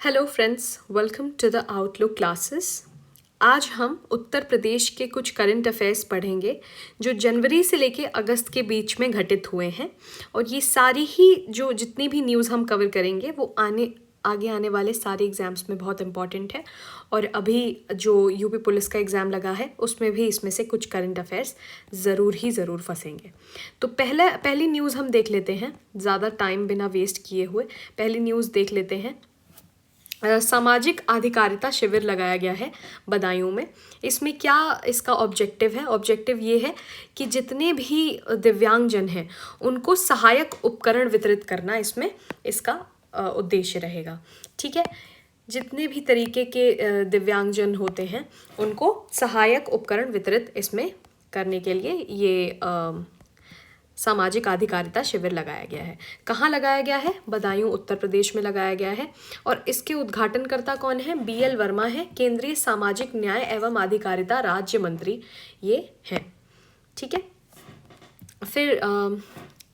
Hello friends, welcome to the outlook classes. आज हम उत्तर प्रदेश के कुछ करंट अफेयर्स पढ़ेंगे जो जनवरी से लेके अगस्त के बीच में घटित हुए हैं। और ये सारी ही जो जितनी भी न्यूज़ हम कवर करेंगे वो आगे आने वाले सारे एग्ज़ाम्स में बहुत इंपॉर्टेंट है। और अभी जो यूपी पुलिस का एग्ज़ाम लगा है उसमें भी इसमें से कुछ करंट अफेयर्स ज़रूर फंसेंगे। तो पहली न्यूज़ हम देख लेते हैं, ज़्यादा टाइम बिना वेस्ट किए हुए पहली न्यूज़ देख लेते हैं। सामाजिक अधिकारिता शिविर लगाया गया है बदायूं में। इसमें क्या इसका ऑब्जेक्टिव है? ऑब्जेक्टिव ये है कि जितने भी दिव्यांगजन हैं उनको सहायक उपकरण वितरित करना इसमें इसका उद्देश्य रहेगा। ठीक है, जितने भी तरीके के दिव्यांगजन होते हैं उनको सहायक उपकरण वितरित इसमें करने के लिए ये सामाजिक अधिकारिता शिविर लगाया गया है। कहाँ लगाया गया है? बदायूं उत्तर प्रदेश में लगाया गया है। और इसके उद्घाटनकर्ता कौन है? BL वर्मा है, केंद्रीय सामाजिक न्याय एवं अधिकारिता राज्य मंत्री ये हैं। ठीक है, फिर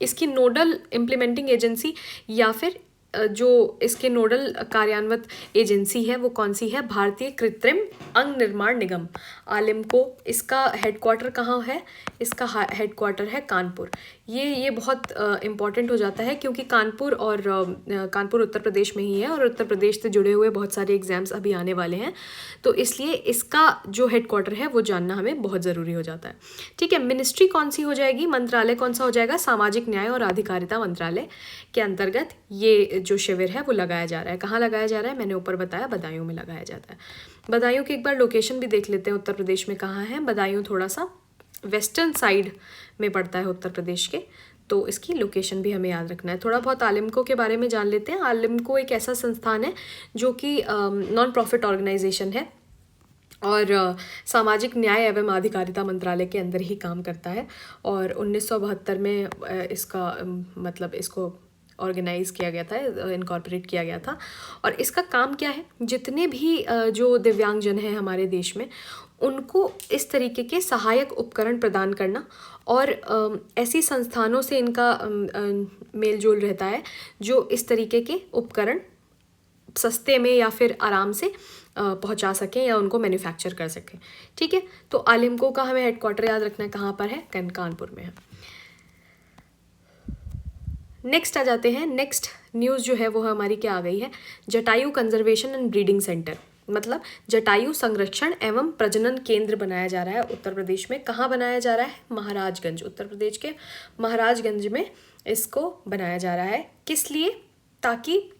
इसकी नोडल इम्प्लीमेंटिंग एजेंसी या फिर जो इसके नोडल कार्यान्वित एजेंसी है वो कौन सी है? भारतीय कृत्रिम अंग निर्माण निगम आलिमको। इसका हेडक्वार्टर कहाँ है? इसका हेडक्वार्टर है कानपुर। ये बहुत इम्पॉर्टेंट हो जाता है क्योंकि कानपुर उत्तर प्रदेश में ही है और उत्तर प्रदेश से जुड़े हुए बहुत सारे एग्जाम्स अभी आने वाले हैं, तो इसलिए इसका जो हेडक्वार्टर है वो जानना हमें बहुत ज़रूरी हो जाता है। ठीक है, मिनिस्ट्री कौन सी हो जाएगी? मंत्रालय कौन सा हो जाएगा? सामाजिक न्याय और अधिकारिता मंत्रालय के अंतर्गत ये जो शिविर है वो लगाया जा रहा है। कहाँ लगाया जा रहा है? मैंने ऊपर बताया बदायूं में लगाया जाता है। बदायूं की एक बार लोकेशन भी देख लेते हैं, उत्तर प्रदेश में कहाँ है। बदायूं थोड़ा सा वेस्टर्न साइड में पड़ता है उत्तर प्रदेश के, तो इसकी लोकेशन भी हमें याद रखना है। थोड़ा बहुत आलिमको के बारे में जान लेते हैं। आलिमको एक ऐसा संस्थान है जो कि नॉन प्रॉफिट ऑर्गेनाइजेशन है और सामाजिक न्याय एवं अधिकारिता मंत्रालय के अंदर ही काम करता है। और 1972 में इसको ऑर्गेनाइज किया गया था, इनकॉर्पोरेट किया गया था। और इसका काम क्या है? जितने भी जो दिव्यांगजन हैं हमारे देश में उनको इस तरीके के सहायक उपकरण प्रदान करना और ऐसी संस्थानों से इनका मेल जोल रहता है जो इस तरीके के उपकरण सस्ते में या फिर आराम से पहुंचा सकें या उनको मैन्युफैक्चर कर सकें। ठीक है, तो आलिमको का हमें हेडक्वार्टर याद रखना है, कहाँ पर है? कानपुर में है। नेक्स्ट आ जाते हैं। नेक्स्ट न्यूज़ जो है वो हमारी क्या आ गई है? Jatayu conservation and breeding centre, मतलब जटायु संरक्षण एवं प्रजनन केंद्र बनाया जा रहा है उत्तर प्रदेश में। कहाँ बनाया जा रहा है? महाराजगंज, उत्तर प्रदेश के महाराजगंज में इसको बनाया जा रहा है। किस लिए? ताकि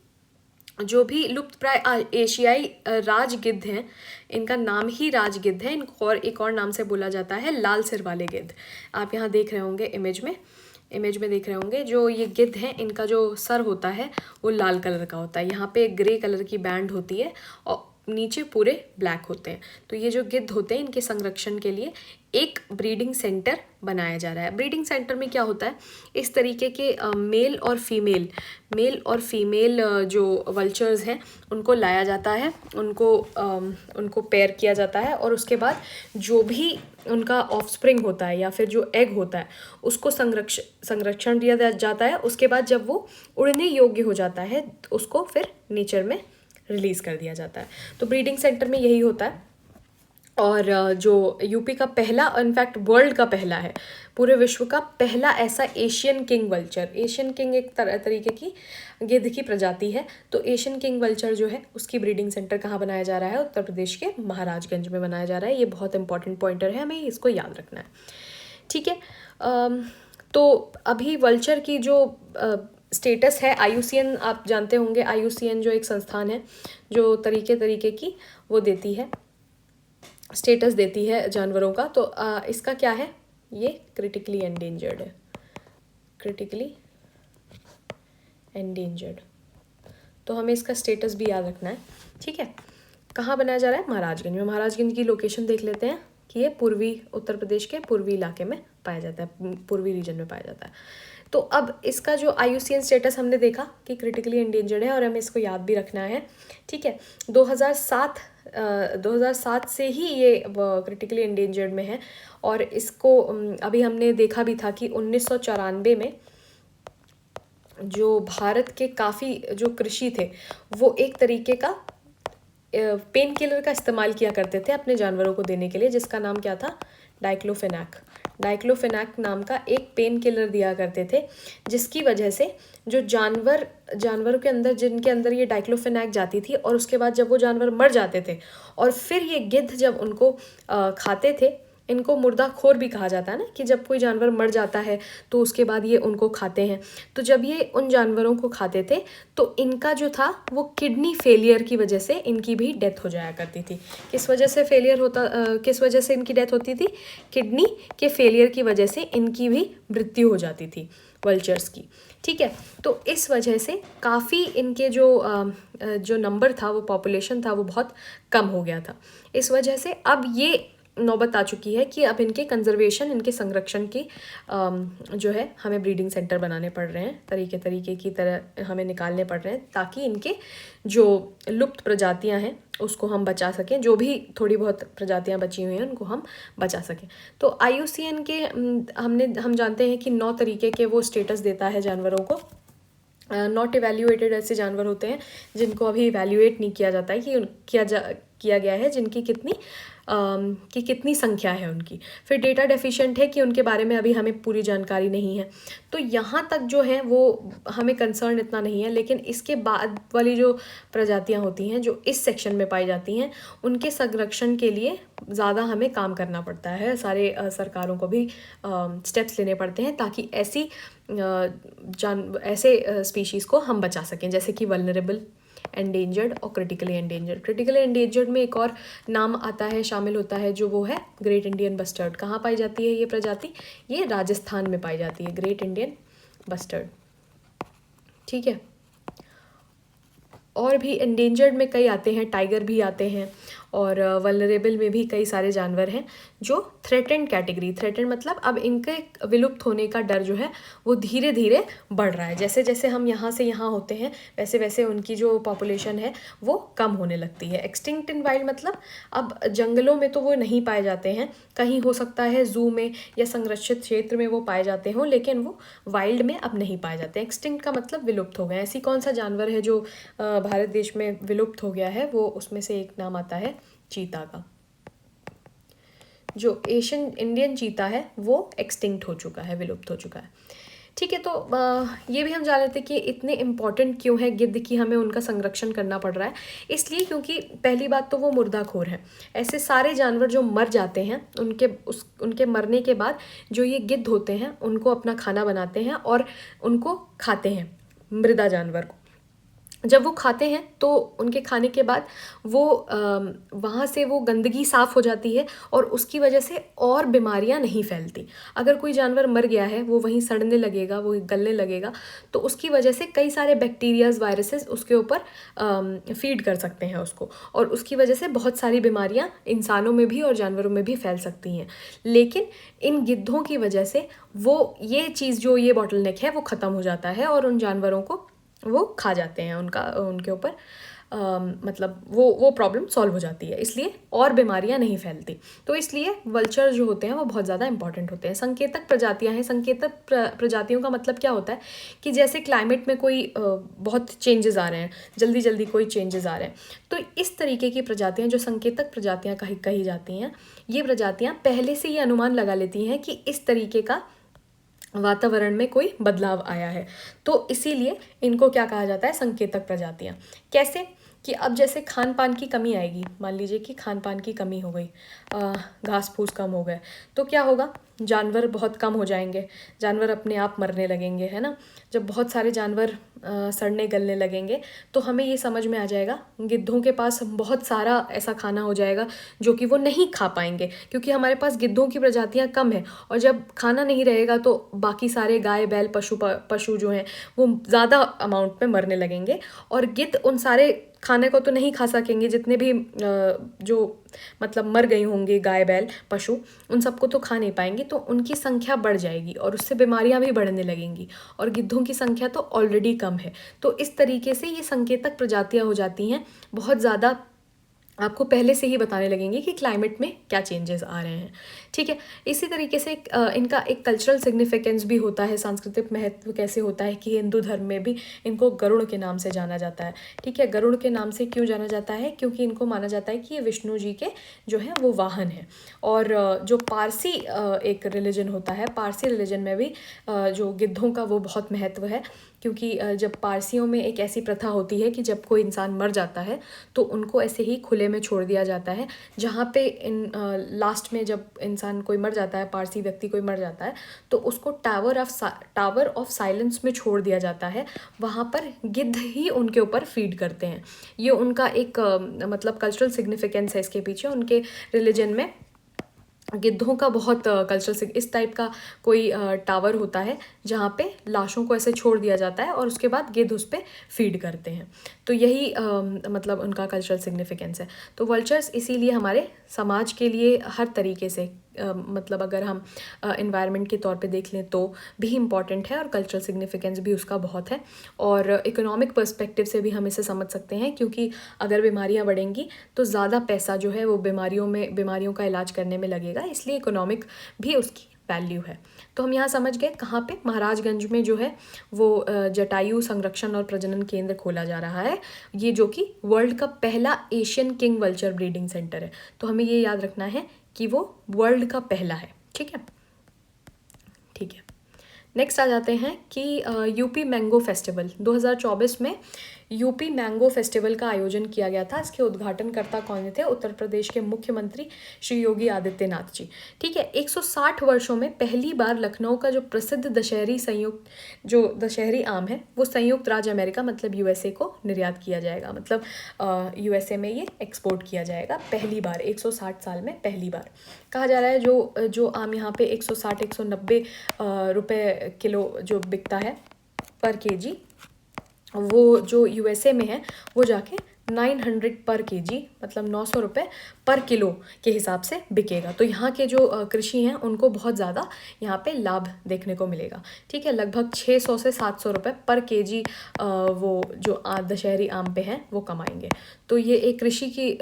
जो भी लुप्त प्राय एशियाई राजगिद्ध हैं, इनका नाम ही राजगिद्ध है, इनको और एक और नाम से बोला जाता है लाल सिर वाले गिद्ध। आप यहाँ देख रहे होंगे इमेज में देख रहे होंगे, जो ये गिद्ध हैं इनका जो सर होता है वो लाल कलर का होता है, यहाँ पे ग्रे कलर की बैंड होती है और नीचे पूरे ब्लैक होते हैं। तो ये जो गिद्ध होते हैं इनके संरक्षण के लिए एक ब्रीडिंग सेंटर बनाया जा रहा है। ब्रीडिंग सेंटर में क्या होता है? इस तरीके के मेल और फीमेल जो वल्चर्स हैं उनको लाया जाता है, उनको पेयर किया जाता है और उसके बाद जो भी उनका ऑफस्प्रिंग होता है या फिर जो एग होता है उसको संरक्षण दिया जाता है। उसके बाद जब वो उड़ने योग्य हो जाता है तो उसको फिर नेचर में रिलीज़ कर दिया जाता है। तो ब्रीडिंग सेंटर में यही होता है। और जो यूपी का पहला, इनफैक्ट वर्ल्ड का पहला है, पूरे विश्व का पहला ऐसा Asian king vulture, Asian king एक तरीके की गिद्ध की प्रजाति है, तो एशियन किंग वल्चर जो है उसकी ब्रीडिंग सेंटर कहाँ बनाया जा रहा है? उत्तर प्रदेश के महाराजगंज में बनाया जा रहा है। ये बहुत इंपॉर्टेंट पॉइंटर है, हमें इसको याद रखना है। ठीक है, तो अभी वल्चर की जो स्टेटस है, IUCN आप जानते होंगे, IUCN जो एक संस्थान है जो तरीके की वो देती है, स्टेटस देती है जानवरों का। तो इसका क्या है? ये क्रिटिकली एंडेंजर्ड है, क्रिटिकली एंडेंजर्ड, तो हमें इसका स्टेटस भी याद रखना है। ठीक है, कहाँ बनाया जा रहा है? महाराजगंज में। महाराजगंज की लोकेशन देख लेते हैं कि ये पूर्वी उत्तर प्रदेश के पूर्वी इलाके में पाया जाता है, पूर्वी रीजन में पाया जाता है। तो अब इसका जो IUCN स्टेटस हमने देखा कि क्रिटिकली एंडेंजर्ड है और हमें इसको याद भी रखना है। ठीक है, 2007 से ही ये क्रिटिकली एंडेंजर्ड में है और इसको अभी हमने देखा भी था कि 1994 जो भारत के काफ़ी जो कृषि थे वो एक तरीके का पेन किलर का इस्तेमाल किया करते थे अपने जानवरों को देने के लिए, जिसका नाम क्या था, डाइक्लोफेनाक। डाइक्लोफेनाक नाम का एक पेन किलर दिया करते थे, जिसकी वजह से जो जानवरों के अंदर, जिनके अंदर ये डाइक्लोफेनाक जाती थी, और उसके बाद जब वो जानवर मर जाते थे और फिर ये गिद्ध जब उनको खाते थे, इनको मुर्दाखोर भी कहा जाता है ना, कि जब कोई जानवर मर जाता है तो उसके बाद ये उनको खाते हैं। तो जब ये उन जानवरों को खाते थे तो इनका जो था वो किडनी फेलियर की वजह से इनकी भी डेथ हो जाया करती थी। किस वजह से किस वजह से इनकी डेथ होती थी? किडनी के फेलियर की वजह से इनकी भी मृत्यु हो जाती थी वल्चर्स की। ठीक है, तो इस वजह से काफ़ी इनके जो नंबर था, वो पॉपुलेशन था, वो बहुत कम हो गया था। इस वजह से अब ये नौबत आ चुकी है कि अब इनके कंजर्वेशन, इनके संरक्षण की जो है हमें ब्रीडिंग सेंटर बनाने पड़ रहे हैं, तरीके की तरह हमें निकालने पड़ रहे हैं, ताकि इनके जो लुप्त प्रजातियां हैं उसको हम बचा सकें, जो भी थोड़ी बहुत प्रजातियां बची हुई हैं उनको हम बचा सकें। तो IUCN के हम जानते हैं कि 9 तरीके के वो स्टेटस देता है जानवरों को। नॉट इवैल्यूएटेड ऐसे जानवर होते हैं जिनको अभी इवैल्यूएट नहीं किया जाता है कि किया गया है जिनकी कितनी संख्या है उनकी। फिर डेटा डेफिशिएंट है कि उनके बारे में अभी हमें पूरी जानकारी नहीं है। तो यहाँ तक जो है वो हमें कंसर्न इतना नहीं है, लेकिन इसके बाद वाली जो प्रजातियाँ होती हैं जो इस सेक्शन में पाई जाती हैं, उनके संरक्षण के लिए ज़्यादा हमें काम करना पड़ता है। सारे सरकारों को भी स्टेप्स लेने पड़ते हैं ताकि ऐसे स्पीशीज़ को हम बचा सकें, जैसे कि वल्नरेबल, एंडेंजर्ड और क्रिटिकली एंडेंजर्ड। क्रिटिकली एंडेंजर्ड में एक और नाम आता है, शामिल होता है, जो वो है ग्रेट इंडियन बस्टर्ड। कहाँ पाई जाती है ये प्रजाति? ये राजस्थान में पाई जाती है, ग्रेट इंडियन बस्टर्ड। ठीक है, और भी एंडेंजर्ड में कई आते हैं, टाइगर भी आते हैं, और वल्नरेबल में भी कई सारे जानवर हैं जो थ्रेटेंड कैटेगरी। थ्रेटेंड मतलब अब इनके विलुप्त होने का डर जो है वो धीरे धीरे बढ़ रहा है। जैसे जैसे हम यहाँ से यहाँ होते हैं वैसे वैसे उनकी जो पॉपुलेशन है वो कम होने लगती है। एक्सटिंक्ट इन वाइल्ड मतलब अब जंगलों में तो वो नहीं पाए जाते हैं, कहीं हो सकता है जू में या संरक्षित क्षेत्र में वो पाए जाते हों, लेकिन वो वाइल्ड में अब नहीं पाए जाते। एक्सटिंक्ट का मतलब विलुप्त हो गए। ऐसी कौन सा जानवर है जो भारत देश में विलुप्त हो गया है? वो उसमें से एक नाम आता है चीता का। जो एशियन इंडियन चीता है वो एक्सटिंक्ट हो चुका है, विलुप्त हो चुका है। ठीक है, तो ये भी हम जान लेते हैं कि इतने इम्पॉर्टेंट क्यों है गिद्ध की हमें उनका संरक्षण करना पड़ रहा है। इसलिए क्योंकि पहली बात तो वो मुर्दाखोर है। ऐसे सारे जानवर जो मर जाते हैं उनके मरने के बाद जो ये गिद्ध होते हैं उनको अपना खाना बनाते हैं और उनको खाते हैं, मृदा जानवर को। जब वो खाते हैं तो उनके खाने के बाद वो वहाँ से वो गंदगी साफ़ हो जाती है और उसकी वजह से और बीमारियाँ नहीं फैलती। अगर कोई जानवर मर गया है वो वहीं सड़ने लगेगा, वो गलने लगेगा, तो उसकी वजह से कई सारे बैक्टीरियाज, वायरसेस उसके ऊपर फीड कर सकते हैं उसको, और उसकी वजह से बहुत सारी बीमारियाँ इंसानों में भी और जानवरों में भी फैल सकती हैं। लेकिन इन गिद्धों की वजह से वो ये चीज़, जो ये बॉटलनेक है, वो ख़त्म हो जाता है और उन जानवरों को वो खा जाते हैं, उनके ऊपर मतलब वो प्रॉब्लम सॉल्व हो जाती है, इसलिए और बीमारियां नहीं फैलती। तो इसलिए वल्चर जो होते हैं वो बहुत ज़्यादा इंपॉर्टेंट होते हैं। संकेतक प्रजातियां हैं। संकेतक प्रजातियों का मतलब क्या होता है कि जैसे क्लाइमेट में कोई बहुत चेंजेस आ रहे हैं, जल्दी जल्दी कोई चेंजेस आ रहे हैं, तो इस तरीके की प्रजातियाँ जो संकेतक प्रजातियाँ कही जाती हैं, ये प्रजातियाँ पहले से ये अनुमान लगा लेती हैं कि इस तरीके का वातावरण में कोई बदलाव आया है, तो इसीलिए इनको क्या कहा जाता है? संकेतक प्रजातियां। कैसे? कि अब जैसे खान पान की कमी आएगी, मान लीजिए कि खान पान की कमी हो गई, घास फूस कम हो गए, तो क्या होगा? जानवर बहुत कम हो जाएंगे, जानवर अपने आप मरने लगेंगे, है ना। जब बहुत सारे जानवर सड़ने गलने लगेंगे तो हमें ये समझ में आ जाएगा, गिद्धों के पास बहुत सारा ऐसा खाना हो जाएगा जो कि वो नहीं खा पाएंगे, क्योंकि हमारे पास गिद्धों की प्रजातियां कम हैं, और जब खाना नहीं रहेगा तो बाकी सारे गाय बैल पशु जो हैं वो ज़्यादा अमाउंट में मरने लगेंगे, और गिद्ध उन सारे खाने को तो नहीं खा सकेंगे, जितने भी जो मतलब मर गई होंगी गाय बैल पशु, उन सबको तो खा नहीं पाएंगे, तो उनकी संख्या बढ़ जाएगी और उससे बीमारियां भी बढ़ने लगेंगी, और गिद्धों की संख्या तो ऑलरेडी कम है। तो इस तरीके से ये संकेतक प्रजातियां हो जाती हैं बहुत ज़्यादा आपको पहले से ही बताने लगेंगे कि क्लाइमेट में क्या चेंजेस आ रहे हैं। ठीक है, इसी तरीके से इनका एक कल्चरल सिग्निफिकेंस भी होता है, सांस्कृतिक महत्व कैसे होता है कि हिंदू धर्म में भी इनको गरुड़ के नाम से जाना जाता है। ठीक है, गरुड़ के नाम से क्यों जाना जाता है? क्योंकि इनको माना जाता है कि ये विष्णु जी के जो है वो वाहन है। और जो पारसी एक रिलीजन होता है, पारसी रिलीजन में भी जो गिद्धों का वो बहुत महत्व है, क्योंकि जब पारसियों में एक ऐसी प्रथा होती है कि जब कोई इंसान मर जाता है तो उनको ऐसे ही खुले में छोड़ दिया जाता है, जहाँ पे लास्ट में जब इंसान कोई मर जाता है, पारसी व्यक्ति कोई मर जाता है, तो उसको टावर ऑफ साइलेंस में छोड़ दिया जाता है। वहाँ पर गिद्ध ही उनके ऊपर फीड करते हैं। ये उनका एक मतलब कल्चरल सिग्निफिकेंस है इसके पीछे। उनके रिलीजन में गिद्धों का बहुत कल्चरल से इस टाइप का कोई टावर होता है जहाँ पे लाशों को ऐसे छोड़ दिया जाता है और उसके बाद गिद्ध उस पर फीड करते हैं। तो यही मतलब उनका कल्चरल सिग्निफिकेंस है। तो वल्चर्स इसीलिए हमारे समाज के लिए हर तरीके से मतलब अगर हम इन्वायरमेंट के तौर पे देख लें तो भी इम्पॉर्टेंट है और कल्चरल सिग्निफिकेंस भी उसका बहुत है। और इकोनॉमिक पर्सपेक्टिव से भी हम इसे समझ सकते हैं, क्योंकि अगर बीमारियां बढ़ेंगी तो ज़्यादा पैसा जो है वो बीमारियों का इलाज करने में लगेगा, इसलिए इकोनॉमिक भी उसकी वैल्यू है। तो हम यहाँ समझ गए कहाँ पे महाराजगंज में जो है वो जटायु संरक्षण और प्रजनन केंद्र खोला जा रहा है, ये जो कि वर्ल्ड का पहला Asian king vulture breeding centre है। तो हमें ये याद रखना है कि वो वर्ल्ड का पहला है। ठीक है, ठीक है। नेक्स्ट आ जाते हैं कि यूपी मैंगो फेस्टिवल 2024 में यूपी मैंगो फेस्टिवल का आयोजन किया गया था। इसके उद्घाटनकर्ता कौन थे? उत्तर प्रदेश के मुख्यमंत्री श्री योगी आदित्यनाथ जी। ठीक है, 160 वर्षों में पहली बार लखनऊ का जो प्रसिद्ध दशहरी आम है वो संयुक्त राज्य अमेरिका मतलब यूएसए को निर्यात किया जाएगा। मतलब यूएसए में ये एक्सपोर्ट किया जाएगा पहली बार, 160 साल में पहली बार। कहा जा रहा है जो आम यहाँ पे 160-190 रुपये किलो जो बिकता है पर केजी, वो जो यूएसए में है वो जाके 900 पर केजी मतलब 900 रुपये पर किलो के हिसाब से बिकेगा। तो यहाँ के जो कृषि हैं उनको बहुत ज़्यादा यहाँ पे लाभ देखने को मिलेगा। ठीक है, लगभग 600 से 700 रुपये पर केजी वो जो दशहरी आम पे हैं वो कमाएंगे। तो ये एक कृषि की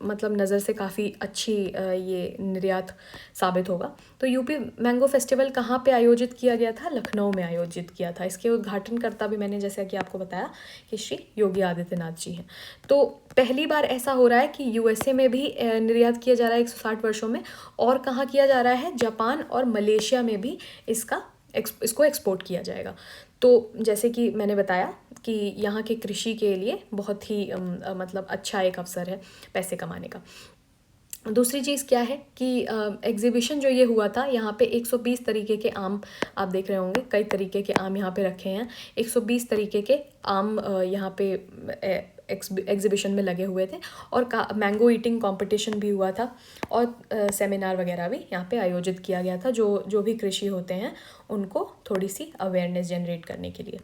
मतलब नज़र से काफ़ी अच्छी ये निर्यात साबित होगा। तो यूपी मैंगो फेस्टिवल कहाँ पे आयोजित किया गया था? लखनऊ में आयोजित किया था। इसके उद्घाटनकर्ता भी मैंने जैसा कि आपको बताया कि श्री योगी आदित्यनाथ जी हैं। तो पहली बार ऐसा हो रहा है कि यूएसए में भी निर्यात किया जा रहा है 160 वर्षों में, और कहाँ किया जा रहा है? जापान और मलेशिया में भी इसको एक्सपोर्ट किया जाएगा। तो जैसे कि मैंने बताया कि यहाँ के कृषि के लिए बहुत ही मतलब अच्छा एक अवसर है पैसे कमाने का। दूसरी चीज़ क्या है कि एग्जीबिशन जो ये हुआ था, यहाँ पे 120 तरीके के आम आप देख रहे होंगे, कई तरीके के आम यहाँ पे रखे हैं। 120 तरीके के आम यहाँ पे एग्जीबिशन में लगे हुए थे, और मैंगो ईटिंग कंपटीशन भी हुआ था, और सेमिनार वगैरह भी यहाँ पे आयोजित किया गया था जो भी कृषि होते हैं उनको थोड़ी सी अवेयरनेस जनरेट करने के लिए।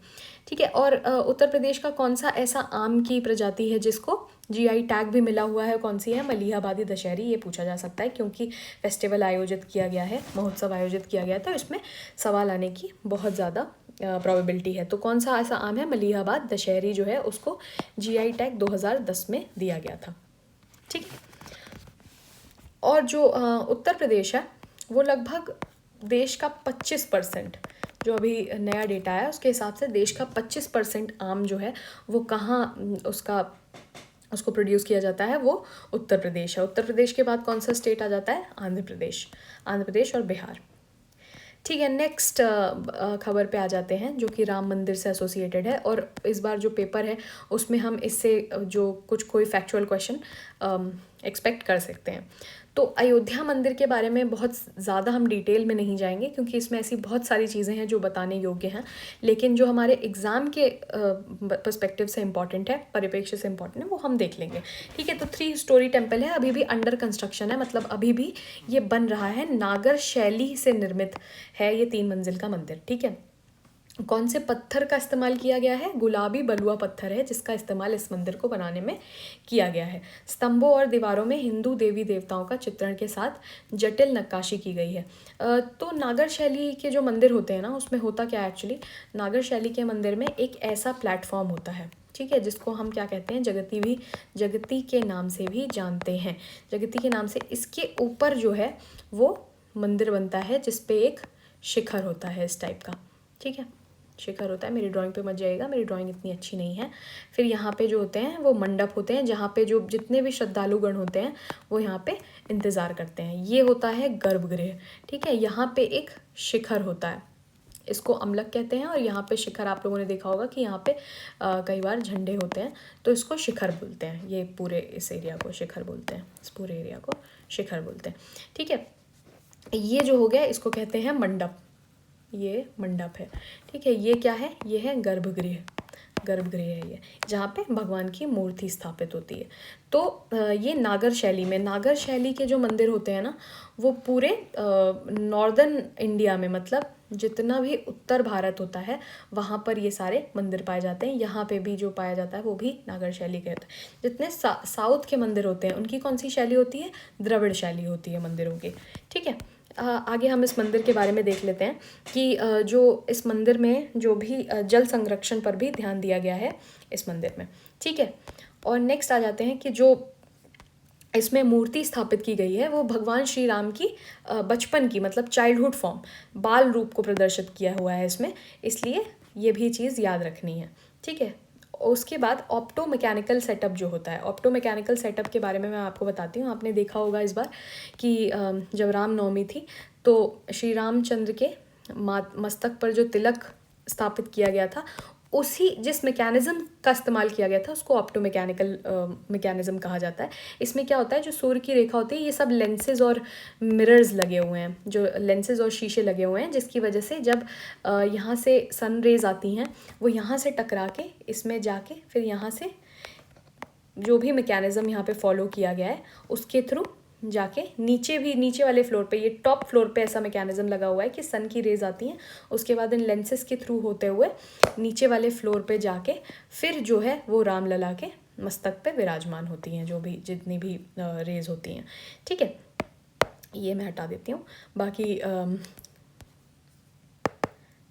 ठीक है, और उत्तर प्रदेश का कौन सा ऐसा आम की प्रजाति है जिसको जीआई टैग भी मिला हुआ है? कौन सी है? मलिहाबादी दशहरी। ये पूछा जा सकता है क्योंकि फेस्टिवल आयोजित किया गया है, महोत्सव आयोजित किया गया था, इसमें सवाल आने की बहुत ज़्यादा प्रोबेबिलिटी है। तो कौन सा ऐसा आम है? मलिहाबाद दशहरी जो है उसको जीआई टैग 2010 में दिया गया था। ठीक, और जो उत्तर प्रदेश है वो लगभग देश का 25%, जो अभी नया डेटा है उसके हिसाब से देश का 25% आम जो है वो कहाँ उसको प्रोड्यूस किया जाता है? वो उत्तर प्रदेश है। उत्तर प्रदेश के बाद कौन सा स्टेट आ जाता है? आंध्र प्रदेश और बिहार। ठीक है, नेक्स्ट खबर पे आ जाते हैं जो कि राम मंदिर से एसोसिएटेड है, और इस बार जो पेपर है उसमें हम इससे जो कोई फैक्चुअल क्वेश्चन एक्सपेक्ट कर सकते हैं। तो अयोध्या मंदिर के बारे में बहुत ज़्यादा हम डिटेल में नहीं जाएंगे क्योंकि इसमें ऐसी बहुत सारी चीज़ें हैं जो बताने योग्य हैं, लेकिन जो हमारे एग्ज़ाम के पर्सपेक्टिव से इम्पॉर्टेंट है, परिप्रेक्ष्य से इम्पॉर्टेंट है, वो हम देख लेंगे। ठीक है, तो 3 स्टोरी टेम्पल है, अभी भी अंडर कंस्ट्रक्शन है, मतलब अभी भी ये बन रहा है, नागर शैली से निर्मित है ये 3 मंजिल का मंदिर। ठीक है, कौन से पत्थर का इस्तेमाल किया गया है? गुलाबी बलुआ पत्थर है जिसका इस्तेमाल इस मंदिर को बनाने में किया गया है। स्तंभों और दीवारों में हिंदू देवी देवताओं का चित्रण के साथ जटिल नक्काशी की गई है। तो नागर शैली के जो मंदिर होते हैं ना, उसमें होता क्या है एक्चुअली, नागर शैली के मंदिर में एक ऐसा प्लेटफॉर्म होता है, ठीक है, जिसको हम क्या कहते हैं, जगती के नाम से भी जानते हैं। जगती के नाम से इसके ऊपर जो है वो मंदिर बनता है जिस पे एक शिखर होता है इस टाइप का। ठीक है, शिखर होता है। मेरी ड्राइंग पे मत जाइएगा, मेरी ड्राइंग इतनी अच्छी नहीं है। फिर यहाँ पे जो होते हैं वो मंडप होते हैं जहाँ पे जो जितने भी श्रद्धालुगण होते हैं वो यहाँ पे इंतज़ार करते हैं। ये होता है गर्भगृह। ठीक है, यहाँ पे एक शिखर होता है, इसको अमलक कहते हैं। और यहाँ पे शिखर आप लोगों ने देखा होगा कि यहाँ पे कई बार झंडे होते हैं तो इसको शिखर बोलते हैं। ये पूरे इस एरिया को शिखर बोलते हैं, इस पूरे एरिया को शिखर बोलते हैं। ठीक है, ये जो हो गया इसको कहते हैं मंडप, ये मंडप है। ठीक है, ये क्या है, ये है गर्भगृह। गर्भगृह है ये, जहाँ पे भगवान की मूर्ति स्थापित होती है। तो ये नागर शैली में, नागर शैली के जो मंदिर होते हैं ना वो पूरे नॉर्दर्न इंडिया में, मतलब जितना भी उत्तर भारत होता है वहाँ पर ये सारे मंदिर पाए जाते हैं। यहाँ पे भी जो पाया जाता है वो भी नागर शैली के होता है। जितने साउथ के मंदिर होते हैं उनकी कौन सी शैली होती है, द्रविड़ शैली होती है मंदिरों की। ठीक है, आगे हम इस मंदिर के बारे में देख लेते हैं कि जो इस मंदिर में जो भी जल संरक्षण पर भी ध्यान दिया गया है इस मंदिर में। ठीक है, और नेक्स्ट आ जाते हैं कि जो इसमें मूर्ति स्थापित की गई है वो भगवान श्री राम की बचपन की, मतलब चाइल्डहुड फॉर्म, बाल रूप को प्रदर्शित किया हुआ है इसमें, इसलिए ये भी चीज़ याद रखनी है। ठीक है, उसके बाद ऑप्टो मैकेनिकल सेटअप जो होता है, ऑप्टो मैकेनिकल सेटअप के बारे में मैं आपको बताती हूँ। आपने देखा होगा इस बार कि जब रामनवमी थी तो श्री रामचंद्र के मस्तक पर जो तिलक स्थापित किया गया था, उसी जिस मैकेनिज़्म का इस्तेमाल किया गया था उसको ऑप्टो मैकेनिकल मैकेनिज़्म कहा जाता है। इसमें क्या होता है, जो सूर्य की रेखा होती है ये सब लेंसेज और मिरर्स लगे हुए हैं, जो लेंसेज और शीशे लगे हुए हैं, जिसकी वजह से जब यहाँ से सन रेज आती हैं वो यहाँ से टकरा के इसमें जाके फिर यहाँ से जो भी मैकेनिज़्म यहाँ पे फॉलो किया गया है उसके थ्रू जाके नीचे वाले फ्लोर पे, ये टॉप फ्लोर पे ऐसा मैकेनिज़्म लगा हुआ है कि सन की रेज आती हैं, उसके बाद इन लेंसेज के थ्रू होते हुए नीचे वाले फ्लोर पे जाके फिर जो है वो रामलला के मस्तक पे विराजमान होती हैं, जो भी जितनी भी रेज होती हैं। ठीक है, ये मैं हटा देती हूँ। बाकी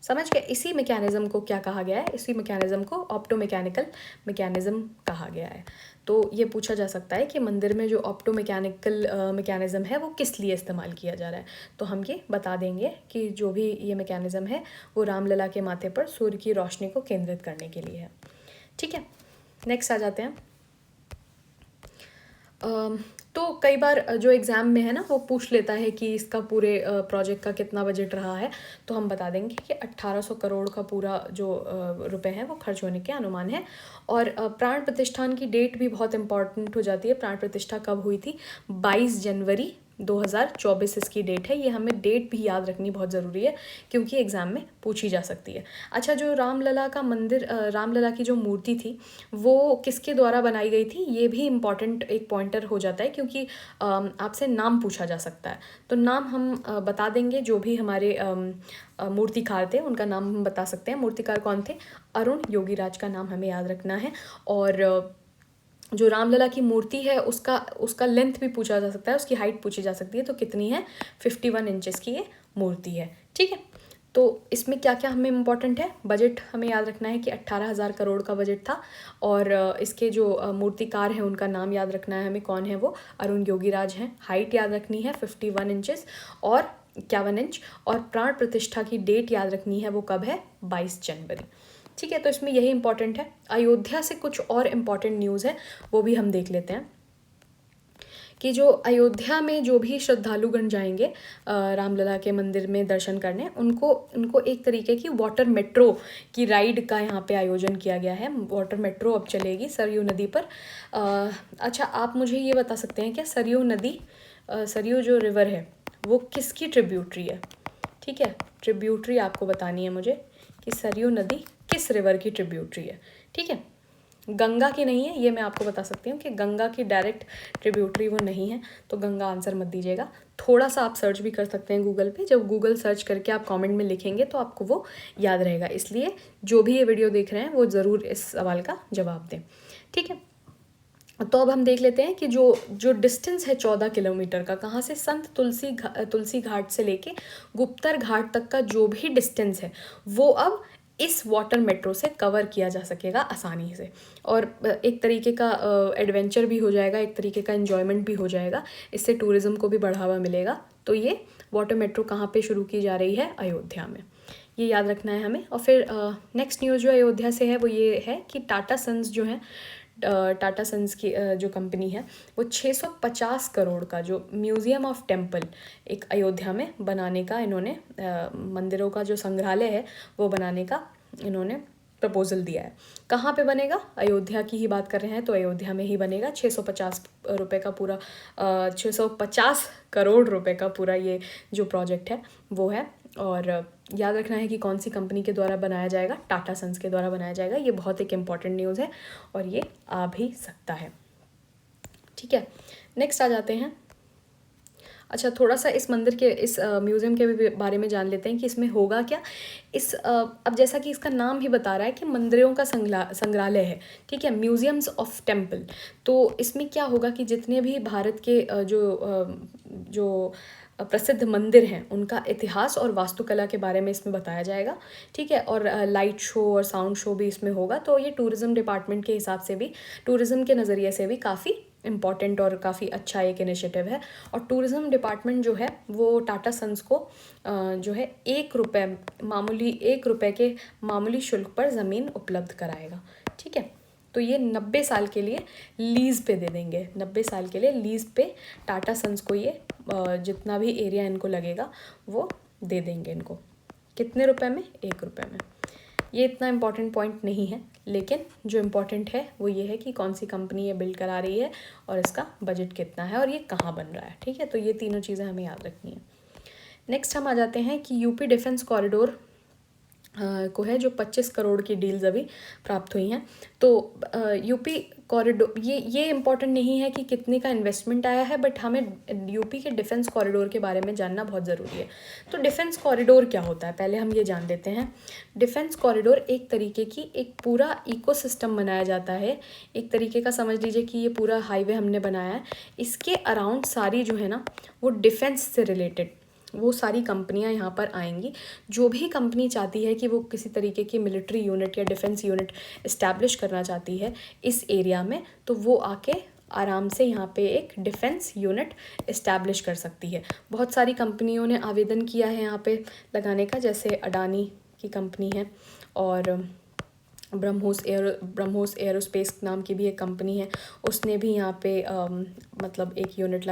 समझ गए इसी मैकेनिज़्म को क्या कहा गया है, इसी मैकेनिज़्म को ऑप्टो मैकेनिकल मैकेनिज़्म कहा गया है। तो ये पूछा जा सकता है कि मंदिर में जो ऑप्टो मैकेनिकल मैकेनिज़्म है वो किस लिए इस्तेमाल किया जा रहा है, तो हम ये बता देंगे कि जो भी ये मैकेनिज़्म है वो रामलला के माथे पर सूर्य की रोशनी को केंद्रित करने के लिए है। ठीक है, नेक्स्ट आ जाते हैं। तो कई बार जो एग्ज़ाम में है ना वो पूछ लेता है कि इसका पूरे प्रोजेक्ट का कितना बजट रहा है, तो हम बता देंगे कि 1800 करोड़ का पूरा जो रुपए हैं वो खर्च होने के अनुमान है। और प्राण प्रतिष्ठान की डेट भी बहुत इंपॉर्टेंट हो जाती है। प्राण प्रतिष्ठा कब हुई थी, 22 जनवरी 2024 इसकी डेट है। ये हमें डेट भी याद रखनी बहुत ज़रूरी है क्योंकि एग्ज़ाम में पूछी जा सकती है। अच्छा, जो रामलला का मंदिर, रामलला की जो मूर्ति थी वो किसके द्वारा बनाई गई थी, ये भी इम्पॉर्टेंट एक पॉइंटर हो जाता है क्योंकि आपसे नाम पूछा जा सकता है। तो नाम हम बता देंगे, जो भी हमारे मूर्तिकार थे उनका नाम हम बता सकते हैं। मूर्तिकार कौन थे, अरुण योगीराज का नाम हमें याद रखना है। और जो रामलला की मूर्ति है उसका लेंथ भी पूछा जा सकता है, उसकी हाइट पूछी जा सकती है, तो कितनी है, 51 इंचेस की ये मूर्ति है। ठीक है, तो इसमें क्या क्या हमें इम्पॉर्टेंट है, बजट हमें याद रखना है कि 18,000 करोड़ का बजट था। और इसके जो मूर्तिकार हैं उनका नाम याद रखना है हमें, कौन है वो, अरुण योगीराज हैं। हाइट याद रखनी है 51 इंचेस और 51 इंच। और प्राण प्रतिष्ठा की डेट याद रखनी है, वो कब है, 22 जनवरी। ठीक है, तो इसमें यही इंपॉर्टेंट है। अयोध्या से कुछ और इम्पॉर्टेंट न्यूज़ है वो भी हम देख लेते हैं कि जो अयोध्या में जो भी श्रद्धालुगण जाएंगे रामलला के मंदिर में दर्शन करने, उनको एक तरीके की वाटर मेट्रो की राइड का यहाँ पे आयोजन किया गया है। वाटर मेट्रो अब चलेगी सरयू नदी पर। अच्छा, आप मुझे ये बता सकते हैं क्या, सरयू नदी, सरयू जो रिवर है वो किसकी ट्रिब्यूटरी है। ठीक है, ट्रिब्यूटरी आपको बतानी है मुझे कि सरयू नदी किस रिवर की ट्रिब्यूटरी है। ठीक है, गंगा की नहीं है, ये मैं आपको बता सकती हूँ कि गंगा की डायरेक्ट ट्रिब्यूटरी वो नहीं है, तो गंगा आंसर मत दीजिएगा। थोड़ा सा आप सर्च भी कर सकते हैं गूगल पे, जब गूगल सर्च करके आप कमेंट में लिखेंगे तो आपको वो याद रहेगा। इसलिए जो भी ये वीडियो देख रहे हैं वो ज़रूर इस सवाल का जवाब दें। ठीक है, तो अब हम देख लेते हैं कि जो डिस्टेंस है 14 किलोमीटर का, कहाँ से, संत तुलसी घाट से लेके गुप्तर घाट तक का जो भी डिस्टेंस है वो अब इस वाटर मेट्रो से कवर किया जा सकेगा आसानी से, और एक तरीके का एडवेंचर भी हो जाएगा, एक तरीके का एन्जॉयमेंट भी हो जाएगा, इससे टूरिज़्म को भी बढ़ावा मिलेगा। तो ये वाटर मेट्रो कहाँ पे शुरू की जा रही है? अयोध्या में, ये याद रखना है हमें। और फिर नेक्स्ट न्यूज़ जो अयोध्या से है वो ये है कि टाटा सन्स जो है, टाटा सन्स की जो कंपनी है वो 650 करोड़ का जो म्यूज़ियम ऑफ टेम्पल एक अयोध्या में बनाने का इन्होंने मंदिरों का जो संग्रहालय है वो बनाने का इन्होंने प्रपोजल दिया है। कहाँ पे बनेगा? अयोध्या की ही बात कर रहे हैं तो अयोध्या में ही बनेगा। 650 रुपये का पूरा 650 करोड़ रुपए का पूरा ये जो प्रोजेक्ट है वो है। और याद रखना है कि कौन सी कंपनी के द्वारा बनाया जाएगा? टाटा सन्स के द्वारा बनाया जाएगा। ये बहुत एक इम्पॉर्टेंट न्यूज़ है और ये आ भी सकता है। ठीक है, नेक्स्ट आ जाते हैं। अच्छा, थोड़ा सा इस मंदिर के, इस म्यूज़ियम के भी बारे में जान लेते हैं कि इसमें होगा क्या। अब जैसा कि इसका नाम ही बता रहा है कि मंदिरों का संग्रहालय है, ठीक है, म्यूज़ियम्स ऑफ टेम्पल। तो इसमें क्या होगा कि जितने भी भारत के जो प्रसिद्ध मंदिर हैं उनका इतिहास और वास्तुकला के बारे में इसमें बताया जाएगा। ठीक है, और लाइट शो और साउंड शो भी इसमें होगा। तो ये टूरिज़्म डिपार्टमेंट के हिसाब से भी, टूरिज़्म के नज़रिए से भी काफ़ी इम्पॉर्टेंट और काफ़ी अच्छा एक इनिशिएटिव है। और टूरिज़्म डिपार्टमेंट जो है वो टाटा सन्स को जो है 1 रुपये के मामूली शुल्क पर ज़मीन उपलब्ध कराएगा। ठीक है, तो ये 90 साल के लिए लीज़ पे दे देंगे। 90 साल के लिए लीज़ पे टाटा सन्स को ये जितना भी एरिया इनको लगेगा वो दे देंगे इनको। कितने रुपए में? 1 रुपये में। ये इतना इम्पॉर्टेंट पॉइंट नहीं है, लेकिन जो इम्पॉर्टेंट है वो ये है कि कौन सी कंपनी ये बिल्ड करा रही है और इसका बजट कितना है और ये कहाँ बन रहा है। ठीक है, तो ये तीनों चीज़ें हमें याद रखनी है। नेक्स्ट हम आ जाते हैं कि यूपी डिफेंस कॉरिडोर को है जो 25 करोड़ की डील्स अभी प्राप्त हुई हैं। तो यूपी कॉरिडोर, ये इम्पॉर्टेंट नहीं है कि कितने का इन्वेस्टमेंट आया है, बट हमें यूपी के डिफेंस कॉरिडोर के बारे में जानना बहुत ज़रूरी है। तो डिफेंस कॉरिडोर क्या होता है पहले हम ये जान लेते हैं। डिफेंस कॉरिडोर एक तरीके की एक पूरा इकोसिस्टम बनाया जाता है। एक तरीके का समझ लीजिए कि ये पूरा हाईवे हमने बनाया है, इसके अराउंड सारी जो है ना वो डिफेंस से रिलेटेड वो सारी कंपनियां यहाँ पर आएंगी। जो भी कंपनी चाहती है कि वो किसी तरीके की मिलिट्री यूनिट या डिफेंस यूनिट इस्टेब्लिश करना चाहती है इस एरिया में, तो वो आके आराम से यहाँ पे एक डिफेंस यूनिट इस्टेब्लिश कर सकती है। बहुत सारी कंपनियों ने आवेदन किया है यहाँ पे लगाने का, जैसे अडानी की कंपनी है और ब्रह्मोस एयरोस्पेस नाम की भी एक कंपनी है, उसने भी यहाँ पे मतलब एक यूनिट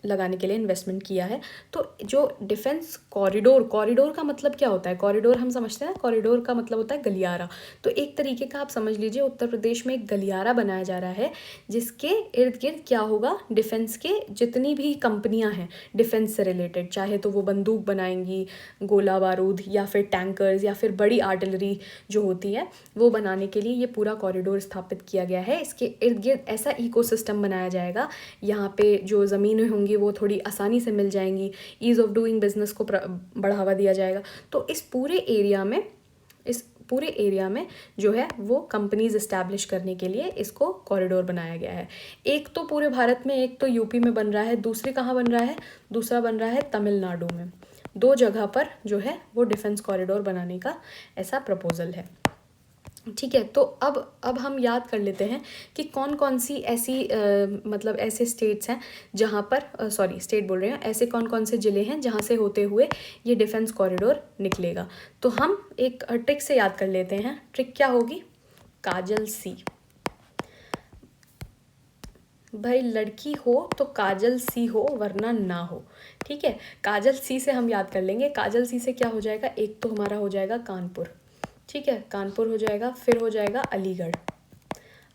लगाने के लिए इन्वेस्टमेंट किया है। तो जो डिफेंस कॉरिडोर का मतलब क्या होता है? कॉरिडोर हम समझते हैं, कॉरिडोर का मतलब होता है गलियारा। तो एक तरीके का आप समझ लीजिए उत्तर प्रदेश में एक गलियारा बनाया जा रहा है जिसके इर्द गिर्द क्या होगा, डिफेंस के जितनी भी कंपनियां हैं डिफेंस से रिलेटेड, चाहे तो वो बंदूक बनाएंगी, गोला बारूद या फिर टैंकर्स या फिर बड़ी आर्टिलरी जो होती है वो बनाने के लिए ये पूरा कॉरिडोर स्थापित किया गया है। इसके इर्द गिर्द ऐसा इकोसिस्टम बनाया जाएगा, यहाँ पे जो ज़मीनें होंगी वो थोड़ी आसानी से मिल जाएंगी, ईज़ ऑफ डूइंग बिजनेस को बढ़ावा दिया जाएगा। तो इस पूरे एरिया में जो है वो कंपनीज इस्टेब्लिश करने के लिए इसको कॉरिडोर बनाया गया है। एक तो पूरे भारत में, एक तो यूपी में बन रहा है, दूसरी कहाँ बन रहा है? दूसरा बन रहा है तमिलनाडु में। 2 जगह पर जो है वो डिफेंस कॉरिडोर बनाने का ऐसा प्रपोजल है। ठीक है, तो अब हम याद कर लेते हैं कि कौन कौन सी ऐसी मतलब ऐसे स्टेट्स हैं जहाँ पर स्टेट बोल रहे हैं, ऐसे कौन कौन से ज़िले हैं जहाँ से होते हुए ये डिफेंस कॉरिडोर निकलेगा। तो हम एक ट्रिक से याद कर लेते हैं। ट्रिक क्या होगी? काजल सी। भाई लड़की हो तो काजल सी हो वरना ना हो। ठीक है, काजल सी से हम याद कर लेंगे। काजल सी से क्या हो जाएगा? एक तो हमारा हो जाएगा कानपुर, ठीक है, कानपुर हो जाएगा। फिर हो जाएगा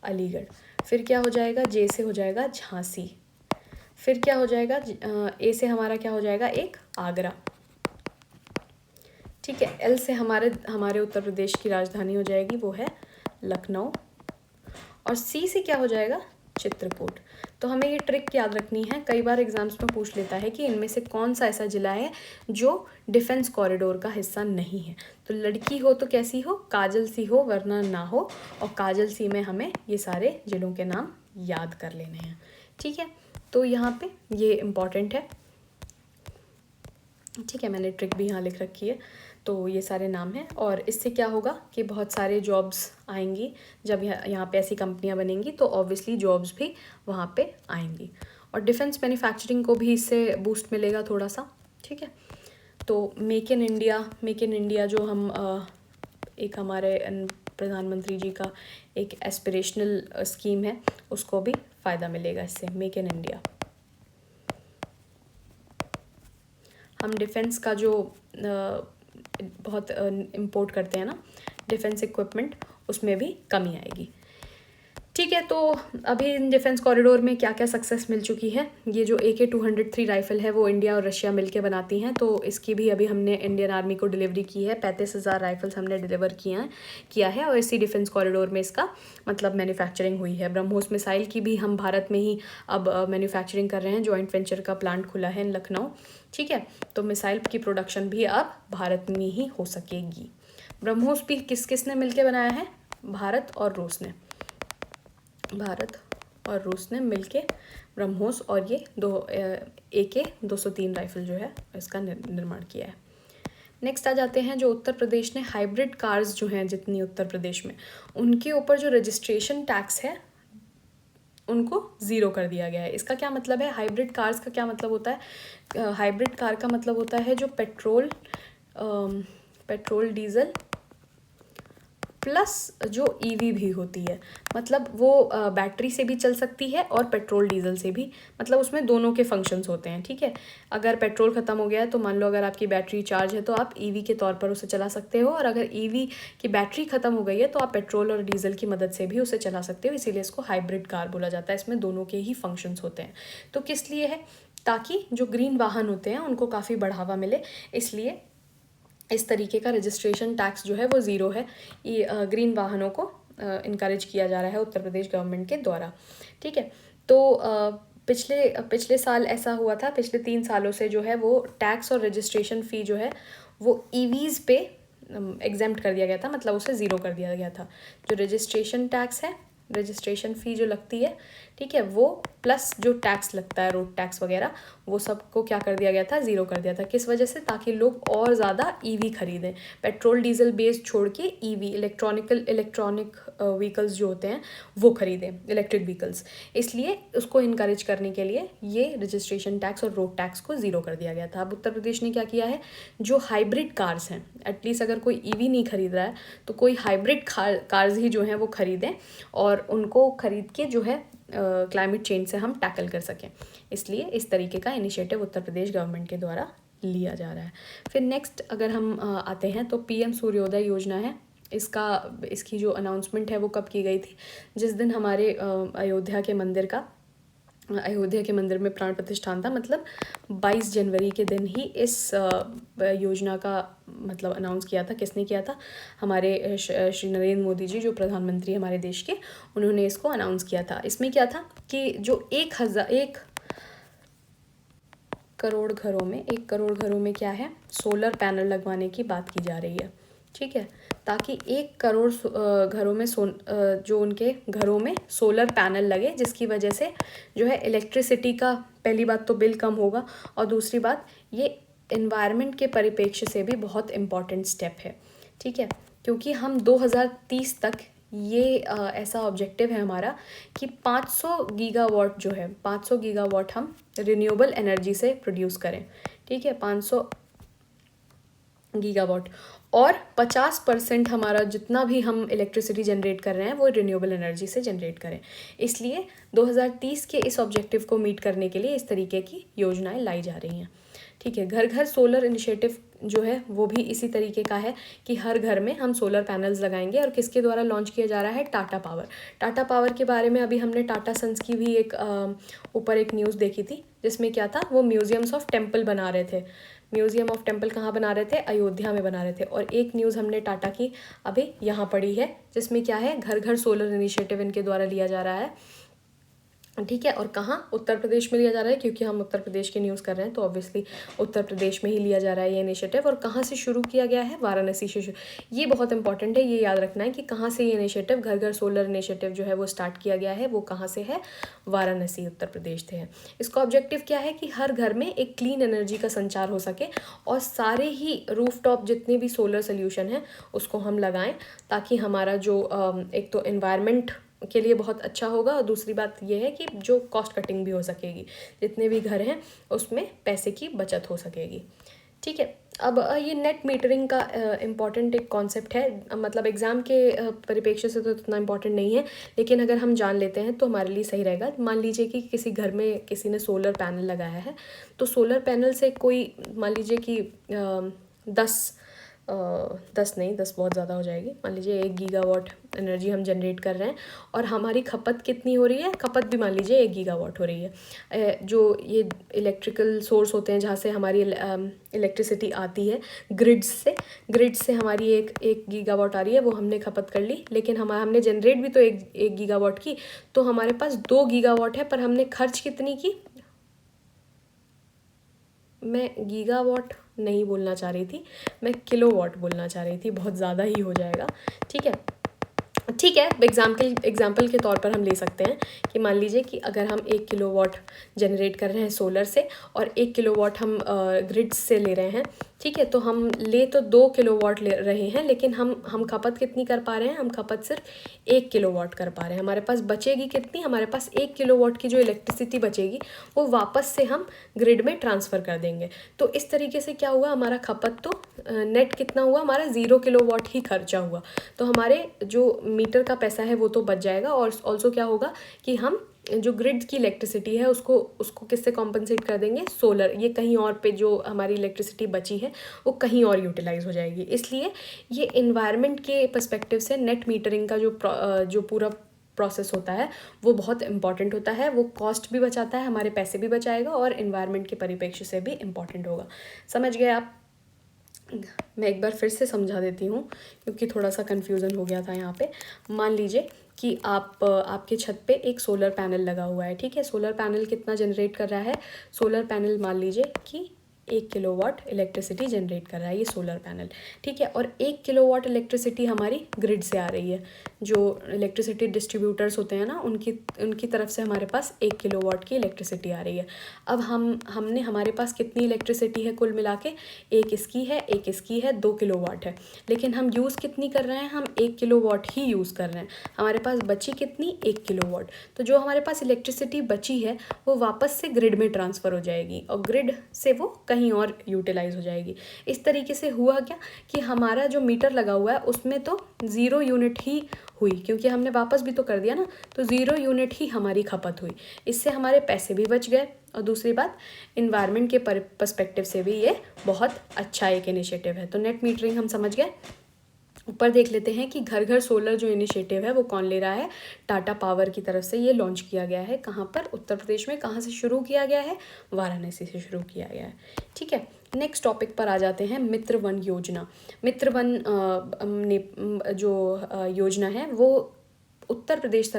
अलीगढ़। फिर क्या हो जाएगा? जे से हो जाएगा झांसी। फिर क्या हो जाएगा? ए से हमारा क्या हो जाएगा? एक आगरा। ठीक है, एल से हमारे उत्तर प्रदेश की राजधानी हो जाएगी, वो है लखनऊ। और सी से क्या हो जाएगा? चित्रकूट। तो हमें ये ट्रिक याद रखनी है, कई बार एग्जाम्स में पूछ लेता है कि इनमें से कौन सा ऐसा ज़िला है जो डिफेंस कॉरिडोर का हिस्सा नहीं है। तो लड़की हो तो कैसी हो? काजल सी हो वरना ना हो। और काजल सी में हमें ये सारे ज़िलों के नाम याद कर लेने हैं। ठीक है, तो यहाँ पे ये इम्पॉर्टेंट है। ठीक है, मैंने ट्रिक भी यहाँ लिख रखी है। तो ये सारे नाम हैं। और इससे क्या होगा कि बहुत सारे जॉब्स आएंगी। जब यहाँ पे ऐसी कंपनियाँ बनेंगी तो ऑब्वियसली जॉब्स भी वहाँ पे आएंगी, और डिफेंस मैन्युफैक्चरिंग को भी इससे बूस्ट मिलेगा थोड़ा सा। ठीक है, तो मेक इन इंडिया जो हम एक हमारे प्रधानमंत्री जी का एक एस्पिरेशनल स्कीम है, उसको भी फ़ायदा मिलेगा इससे, मेक इन इंडिया। हम डिफेंस का जो बहुत इम्पोर्ट करते हैं ना, डिफेंस इक्विपमेंट, उसमें भी कमी आएगी। ठीक है, तो अभी इन डिफेंस कॉरिडोर में क्या क्या सक्सेस मिल चुकी है। ये जो AK-203 राइफ़ल है वो इंडिया और रशिया मिलके बनाती हैं, तो इसकी भी अभी हमने इंडियन आर्मी को डिलीवरी की है। 35,000 राइफ़ल्स हमने डिलीवर किया है, और इसी डिफेंस कॉरिडोर में इसका मतलब मैन्युफैक्चरिंग हुई है। ब्रह्मोस मिसाइल की भी हम भारत में ही अब मैन्युफैक्चरिंग कर रहे हैं, जॉइंट वेंचर का प्लांट खुला है लखनऊ। ठीक है, तो मिसाइल की प्रोडक्शन भी अब भारत में ही हो सकेगी। ब्रह्मोस भी किसने मिलके बनाया है, भारत और रूस ने मिलके ब्रह्मोस और ये AK-203 राइफ़ल जो है इसका निर्माण किया है। नेक्स्ट आ जाते हैं, जो उत्तर प्रदेश ने हाइब्रिड कार्स जो हैं जितनी उत्तर प्रदेश में, उनके ऊपर जो रजिस्ट्रेशन टैक्स है उनको ज़ीरो कर दिया गया है। इसका क्या मतलब है, हाइब्रिड कार्स का क्या मतलब होता है। हाइब्रिड कार का मतलब होता है जो पेट्रोल डीजल प्लस जो EV भी होती है, मतलब वो बैटरी से भी चल सकती है और पेट्रोल डीजल से भी, मतलब उसमें दोनों के फंक्शंस होते हैं। ठीक है, अगर पेट्रोल ख़त्म हो गया है तो मान लो अगर आपकी बैटरी चार्ज है तो आप EV के तौर पर उसे चला सकते हो, और अगर EV की बैटरी ख़त्म हो गई है तो आप पेट्रोल और डीजल की मदद से भी उसे चला सकते हो। इसीलिए इसको हाइब्रिड कार बोला जाता है। इसमें दोनों के ही फंक्शंस होते हैं। तो किस लिए है, ताकि जो ग्रीन वाहन होते हैं उनको काफ़ी बढ़ावा मिले, इसलिए इस तरीके का रजिस्ट्रेशन टैक्स जो है वो ज़ीरो है। ये ग्रीन वाहनों को इनकरेज किया जा रहा है उत्तर प्रदेश गवर्नमेंट के द्वारा। ठीक है, तो पिछले साल ऐसा हुआ था, पिछले 3 सालों से जो है वो टैक्स और रजिस्ट्रेशन फ़ी जो है वो EVs पे एग्जेम्प्ट कर दिया गया था, मतलब उसे ज़ीरो कर दिया गया था। जो रजिस्ट्रेशन टैक्स है, रजिस्ट्रेशन फ़ी जो लगती है, ठीक है, वो प्लस जो टैक्स लगता है रोड टैक्स वगैरह, वो सबको क्या कर दिया गया था, ज़ीरो कर दिया था। किस वजह से, ताकि लोग और ज़्यादा EV खरीदें, पेट्रोल डीजल बेस्ड छोड़ के EV इलेक्ट्रॉनिक व्हीकल्स जो होते हैं वो खरीदें, इलेक्ट्रिक व्हीकल्स। इसलिए उसको इनकरेज करने के लिए ये रजिस्ट्रेशन टैक्स और रोड टैक्स को ज़ीरो कर दिया गया था। अब उत्तर प्रदेश ने क्या किया है, जो हाइब्रिड कार्स हैं, एटलीस्ट अगर कोई EV नहीं खरीद रहा है तो कोई हाइब्रिड कार्स ही जो हैं वो खरीदें, और उनको खरीद के जो है क्लाइमेट चेंज से हम टैकल कर सकें। इसलिए इस तरीके का इनिशिएटिव उत्तर प्रदेश गवर्नमेंट के द्वारा लिया जा रहा है। फिर नेक्स्ट अगर हम आते हैं तो PM सूर्योदय योजना है। इसकी जो अनाउंसमेंट है वो कब की गई थी, जिस दिन हमारे अयोध्या के मंदिर में प्राण प्रतिष्ठान था, मतलब 22 जनवरी के दिन ही इस योजना का मतलब अनाउंस किया था। किसने किया था, हमारे श्री नरेंद्र मोदी जी, जो प्रधानमंत्री हमारे देश के, उन्होंने इसको अनाउंस किया था। इसमें क्या था कि जो 1 करोड़ घरों में क्या है, सोलर पैनल लगवाने की बात की जा रही है। ठीक है, ताकि 1 करोड़ घरों में जो उनके घरों में सोलर पैनल लगे, जिसकी वजह से जो है इलेक्ट्रिसिटी का पहली बात तो बिल कम होगा, और दूसरी बात ये एनवायरनमेंट के परिप्रेक्ष्य से भी बहुत इम्पॉर्टेंट स्टेप है। ठीक है, क्योंकि हम 2030 तक ये ऐसा ऑब्जेक्टिव है हमारा कि 500 गीगावाट जो है, 500 गीगावाट हम रिन्यूएबल एनर्जी से प्रोड्यूस करें। ठीक है, 500 गीगावाट, और 50% हमारा जितना भी हम इलेक्ट्रिसिटी जनरेट कर रहे हैं वो रिन्यूएबल एनर्जी से जनरेट करें। इसलिए 2030 के इस ऑब्जेक्टिव को मीट करने के लिए इस तरीके की योजनाएं लाई जा रही हैं। ठीक है, घर घर सोलर इनिशिएटिव जो है वो भी इसी तरीके का है कि हर घर में हम सोलर पैनल्स लगाएंगे, और किसके द्वारा लॉन्च किया जा रहा है, टाटा पावर के बारे में अभी हमने टाटा सन्स की भी ऊपर एक न्यूज़ देखी थी, जिसमें क्या था, वो म्यूजियम ऑफ टेम्पल कहाँ बना रहे थे, अयोध्या में बना रहे थे। और एक न्यूज़ हमने टाटा की अभी यहाँ पढ़ी है, जिसमें क्या है, घर घर सोलर इनिशिएटिव इनके द्वारा लिया जा रहा है। ठीक है। और कहाँ? उत्तर प्रदेश में लिया जा रहा है, क्योंकि हम उत्तर प्रदेश की न्यूज़ कर रहे हैं तो ऑब्वियसली उत्तर प्रदेश में ही लिया जा रहा है ये इनिशिएटिव। और कहाँ से शुरू किया गया है? वाराणसी से ये बहुत इंपॉर्टेंट है, ये याद रखना है कि कहाँ से ये इनिशिएटिव, घर घर सोलर इनिशिएटिव जो है वो स्टार्ट किया गया है, वो कहाँ से है? वाराणसी, उत्तर प्रदेश से है। इसका ऑब्जेक्टिव क्या है कि हर घर में एक क्लीन एनर्जी का संचार हो सके और सारे ही रूफटॉप जितने भी सोलर सोल्यूशन हैं उसको हम लगाएं, ताकि हमारा जो एक तो एनवायरनमेंट के लिए बहुत अच्छा होगा, और दूसरी बात यह है कि जो कॉस्ट कटिंग भी हो सकेगी, जितने भी घर हैं उसमें पैसे की बचत हो सकेगी। ठीक है। अब ये नेट मीटरिंग का इम्पॉर्टेंट एक कॉन्सेप्ट है, मतलब एग्ज़ाम के परिप्रेक्ष्य से तो इतना इम्पॉर्टेंट नहीं है, लेकिन अगर हम जान लेते हैं तो हमारे लिए सही रहेगा। मान लीजिए कि किसी घर में किसी ने सोलर पैनल लगाया है, तो सोलर पैनल से कोई, मान लीजिए कि 10 नहीं, 10 बहुत ज़्यादा हो जाएगी, मान लीजिए 1 गीगावाट एनर्जी हम जनरेट कर रहे हैं, और हमारी खपत कितनी हो रही है? खपत भी मान लीजिए 1 गीगावाट हो रही है। जो ये इलेक्ट्रिकल सोर्स होते हैं जहाँ से हमारी इलेक्ट्रिसिटी आती है, ग्रिड से हमारी एक गीगावाट आ रही है, वो हमने खपत कर ली, लेकिन हमने जनरेट भी तो एक गीगावाट की, तो हमारे पास 2 गीगावाट है, पर हमने खर्च कितनी की? मैं गीगावाट नहीं बोलना चाह रही थी, मैं किलोवाट बोलना चाह रही थी, बहुत ज़्यादा ही हो जाएगा। ठीक है, ठीक है। एग्जाम्पल के तौर पर हम ले सकते हैं कि मान लीजिए कि अगर हम 1 किलोवाट जनरेट कर रहे हैं सोलर से और 1 किलोवाट हम ग्रिड से ले रहे हैं, ठीक है, तो हम ले तो 2 किलोवाट ले रहे हैं, लेकिन हम खपत कितनी कर पा रहे हैं? हम खपत सिर्फ 1 किलोवाट कर पा रहे हैं। हमारे पास बचेगी कितनी? हमारे पास 1 किलोवाट की जो इलेक्ट्रिसिटी बचेगी वो वापस से हम ग्रिड में ट्रांसफ़र कर देंगे। तो इस तरीके से क्या हुआ? हमारा खपत तो नेट कितना हुआ? हमारा 0 किलोवाट ही खर्चा हुआ। तो हमारे जो मीटर का पैसा है वो तो बच जाएगा, और ऑल्सो क्या होगा कि हम जो ग्रिड की इलेक्ट्रिसिटी है उसको किससे कॉम्पनसेट कर देंगे? सोलर। ये कहीं और पे जो हमारी इलेक्ट्रिसिटी बची है वो कहीं और यूटिलाइज हो जाएगी। इसलिए ये इन्वायरमेंट के पर्सपेक्टिव से नेट मीटरिंग का जो पूरा प्रोसेस होता है वो बहुत इंपॉर्टेंट होता है। वो कॉस्ट भी बचाता है, हमारे पैसे भी बचाएगा, और इन्वायरमेंट के परिप्रेक्ष्य से भी इम्पॉर्टेंट होगा। समझ गए आप? मैं एक बार फिर से समझा देती हूँ, क्योंकि थोड़ा सा कन्फ्यूज़न हो गया था यहाँ पे। मान लीजिए कि आपके छत पे एक सोलर पैनल लगा हुआ है, ठीक है। सोलर पैनल कितना जनरेट कर रहा है? सोलर पैनल मान लीजिए कि 1 किलोवाट इलेक्ट्रिसिटी जनरेट कर रहा है ये सोलर पैनल, ठीक है। और 1 किलोवाट इलेक्ट्रिसिटी हमारी ग्रिड से आ रही है, जो इलेक्ट्रिसिटी डिस्ट्रीब्यूटर्स होते हैं ना, उनकी तरफ से हमारे पास 1 किलोवाट की इलेक्ट्रिसिटी आ रही है। अब हमने हमारे पास कितनी इलेक्ट्रिसिटी है कुल मिला के? एक इसकी है, 2 किलोवाट है, लेकिन हम यूज़ कितनी कर रहे हैं? हम 1 किलोवाट ही यूज़ कर रहे हैं। हमारे पास बची कितनी? 1 किलोवाट। तो जो हमारे पास इलेक्ट्रिसिटी बची है वो वापस से ग्रिड में ट्रांसफ़र हो जाएगी, और ग्रिड से वो कहीं और यूटिलाइज हो जाएगी। इस तरीके से हुआ क्या कि हमारा जो मीटर लगा हुआ है उसमें तो 0 यूनिट ही हुई, क्योंकि हमने वापस भी तो कर दिया ना, तो 0 यूनिट ही हमारी खपत हुई। इससे हमारे पैसे भी बच गए, और दूसरी बात इन्वायरमेंट के पर्सपेक्टिव से भी ये बहुत अच्छा एक इनिशिएटिव है। तो नेट मीटरिंग हम समझ गए। ऊपर देख लेते हैं कि घर घर सोलर जो इनिशिएटिव है वो कौन ले रहा है? टाटा पावर की तरफ से ये लॉन्च किया गया है। कहाँ पर? उत्तर प्रदेश में। कहाँ से शुरू किया गया है? वाराणसी से शुरू किया गया है, ठीक है। नेक्स्ट टॉपिक पर आ जाते हैं, मित्र वन योजना। मित्र वन योजना है वो उत्तर प्रदेश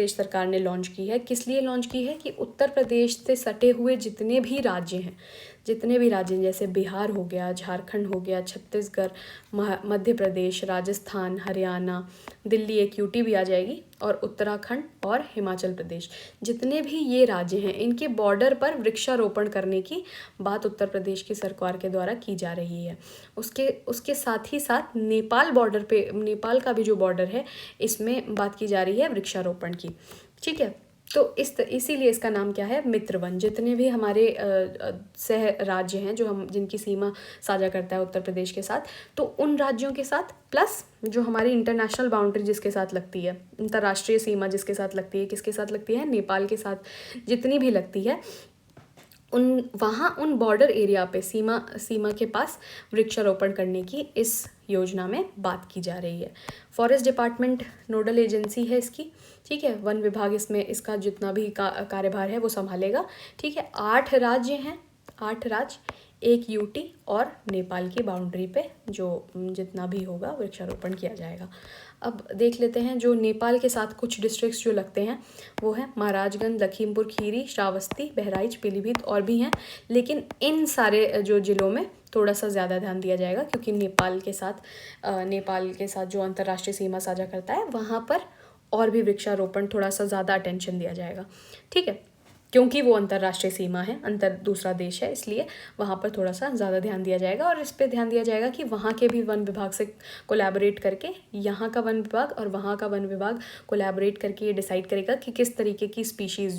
सरकार ने लॉन्च की है। किस लिए लॉन्च की है? कि उत्तर प्रदेश से सटे हुए जितने भी राज्य हैं, जैसे बिहार हो गया, झारखंड हो गया, छत्तीसगढ़, मध्य प्रदेश, राजस्थान, हरियाणा, दिल्ली, एक यूटी भी आ जाएगी, और उत्तराखंड और हिमाचल प्रदेश, जितने भी ये राज्य हैं इनके बॉर्डर पर वृक्षारोपण करने की बात उत्तर प्रदेश की सरकार के द्वारा की जा रही है। उसके साथ ही साथ नेपाल का भी जो बॉर्डर है इसमें बात की जा रही है वृक्षारोपण की, ठीक है। तो इसीलिए इसका नाम क्या है? मित्र वन। जितने भी हमारे सह राज्य हैं जिनकी सीमा साझा करता है उत्तर प्रदेश के साथ, तो उन राज्यों के साथ प्लस जो हमारी इंटरनेशनल बाउंड्री जिसके साथ लगती है, अंतर्राष्ट्रीय सीमा जिसके साथ लगती है, किसके साथ लगती है? नेपाल के साथ जितनी भी लगती है, उन बॉर्डर एरिया पे सीमा के पास वृक्षारोपण करने की इस योजना में बात की जा रही है। फॉरेस्ट डिपार्टमेंट नोडल एजेंसी है इसकी, ठीक है। वन विभाग इसका जितना भी कार्यभार है वो संभालेगा, ठीक है। 8 राज्य हैं, 8 राज्य, एक यूटी और नेपाल की बाउंड्री पे जो जितना भी होगा वृक्षारोपण किया जाएगा। अब देख लेते हैं जो नेपाल के साथ कुछ डिस्ट्रिक्ट्स जो लगते हैं वो हैं महाराजगंज, लखीमपुर खीरी, श्रावस्ती, बहराइच, पीलीभीत और भी हैं, लेकिन इन सारे जो ज़िलों में थोड़ा सा ज़्यादा ध्यान दिया जाएगा क्योंकि नेपाल के साथ जो अंतर्राष्ट्रीय सीमा साझा करता है वहाँ पर और भी वृक्षारोपण थोड़ा सा ज़्यादा अटेंशन दिया जाएगा। ठीक है, क्योंकि वो अंतर्राष्ट्रीय सीमा है, दूसरा देश है, इसलिए वहाँ पर थोड़ा सा ज़्यादा ध्यान दिया जाएगा। और इस पे ध्यान दिया जाएगा कि वहाँ के भी वन विभाग से कोलैबोरेट करके यहाँ का वन विभाग और वहाँ का वन विभाग कोलैबोरेट करके ये डिसाइड करेगा कि किस तरीके की स्पीशीज़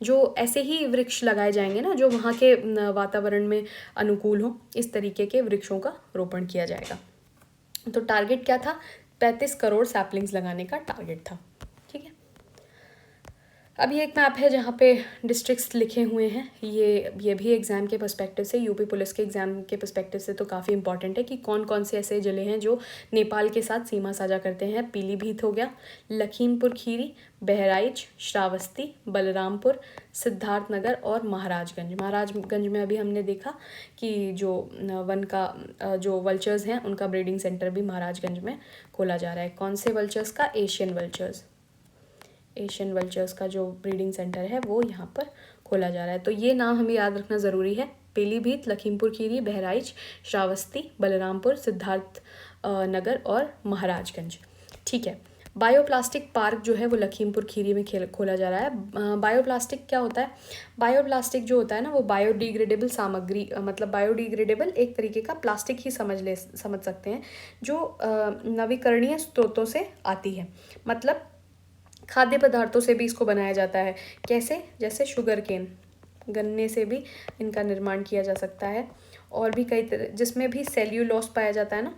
जो ऐसे ही वृक्ष लगाए जाएंगे ना जो वहाँ के वातावरण में अनुकूल हो, इस तरीके के वृक्षों का रोपण किया जाएगा। तो टारगेट क्या था? 35 करोड़ सैपलिंग्स लगाने का टारगेट था। ठीक है, अब ये एक मैप है जहाँ पे डिस्ट्रिक्ट्स लिखे हुए हैं। ये भी एग्ज़ाम के पर्सपेक्टिव से, यूपी पुलिस के एग्ज़ाम के पर्सपेक्टिव से तो काफ़ी इंपॉर्टेंट है कि कौन कौन से ऐसे ज़िले हैं जो नेपाल के साथ सीमा साझा करते हैं। पीलीभीत हो गया, लखीमपुर खीरी, बहराइच, श्रावस्ती, बलरामपुर, सिद्धार्थनगर और महाराजगंज में अभी हमने देखा कि जो वन का जो वल्चर्स हैं उनका ब्रीडिंग सेंटर भी महाराजगंज में खोला जा रहा है। कौन से वल्चर्स का? एशियन वल्चर्स का जो ब्रीडिंग सेंटर है वो यहाँ पर खोला जा रहा है। तो ये नाम हमें याद रखना ज़रूरी है: पीलीभीत, लखीमपुर खीरी, बहराइच, श्रावस्ती, बलरामपुर, सिद्धार्थ नगर और महाराजगंज। ठीक है, बायोप्लास्टिक पार्क जो है वो लखीमपुर खीरी में खोला जा रहा है। बायोप्लास्टिक क्या होता है? बायोप्लास्टिक जो होता है ना वो बायोडिग्रेडेबल सामग्री, मतलब बायोडिग्रेडेबल एक तरीके का प्लास्टिक ही समझ सकते हैं जो नवीकरणीय स्रोतों से आती है। मतलब खाद्य पदार्थों से भी इसको बनाया जाता है। कैसे? जैसे शुगर केन, गन्ने से भी इनका निर्माण किया जा सकता है। और भी कई तरह, जिसमें भी सेल्यूलोस पाया जाता है ना,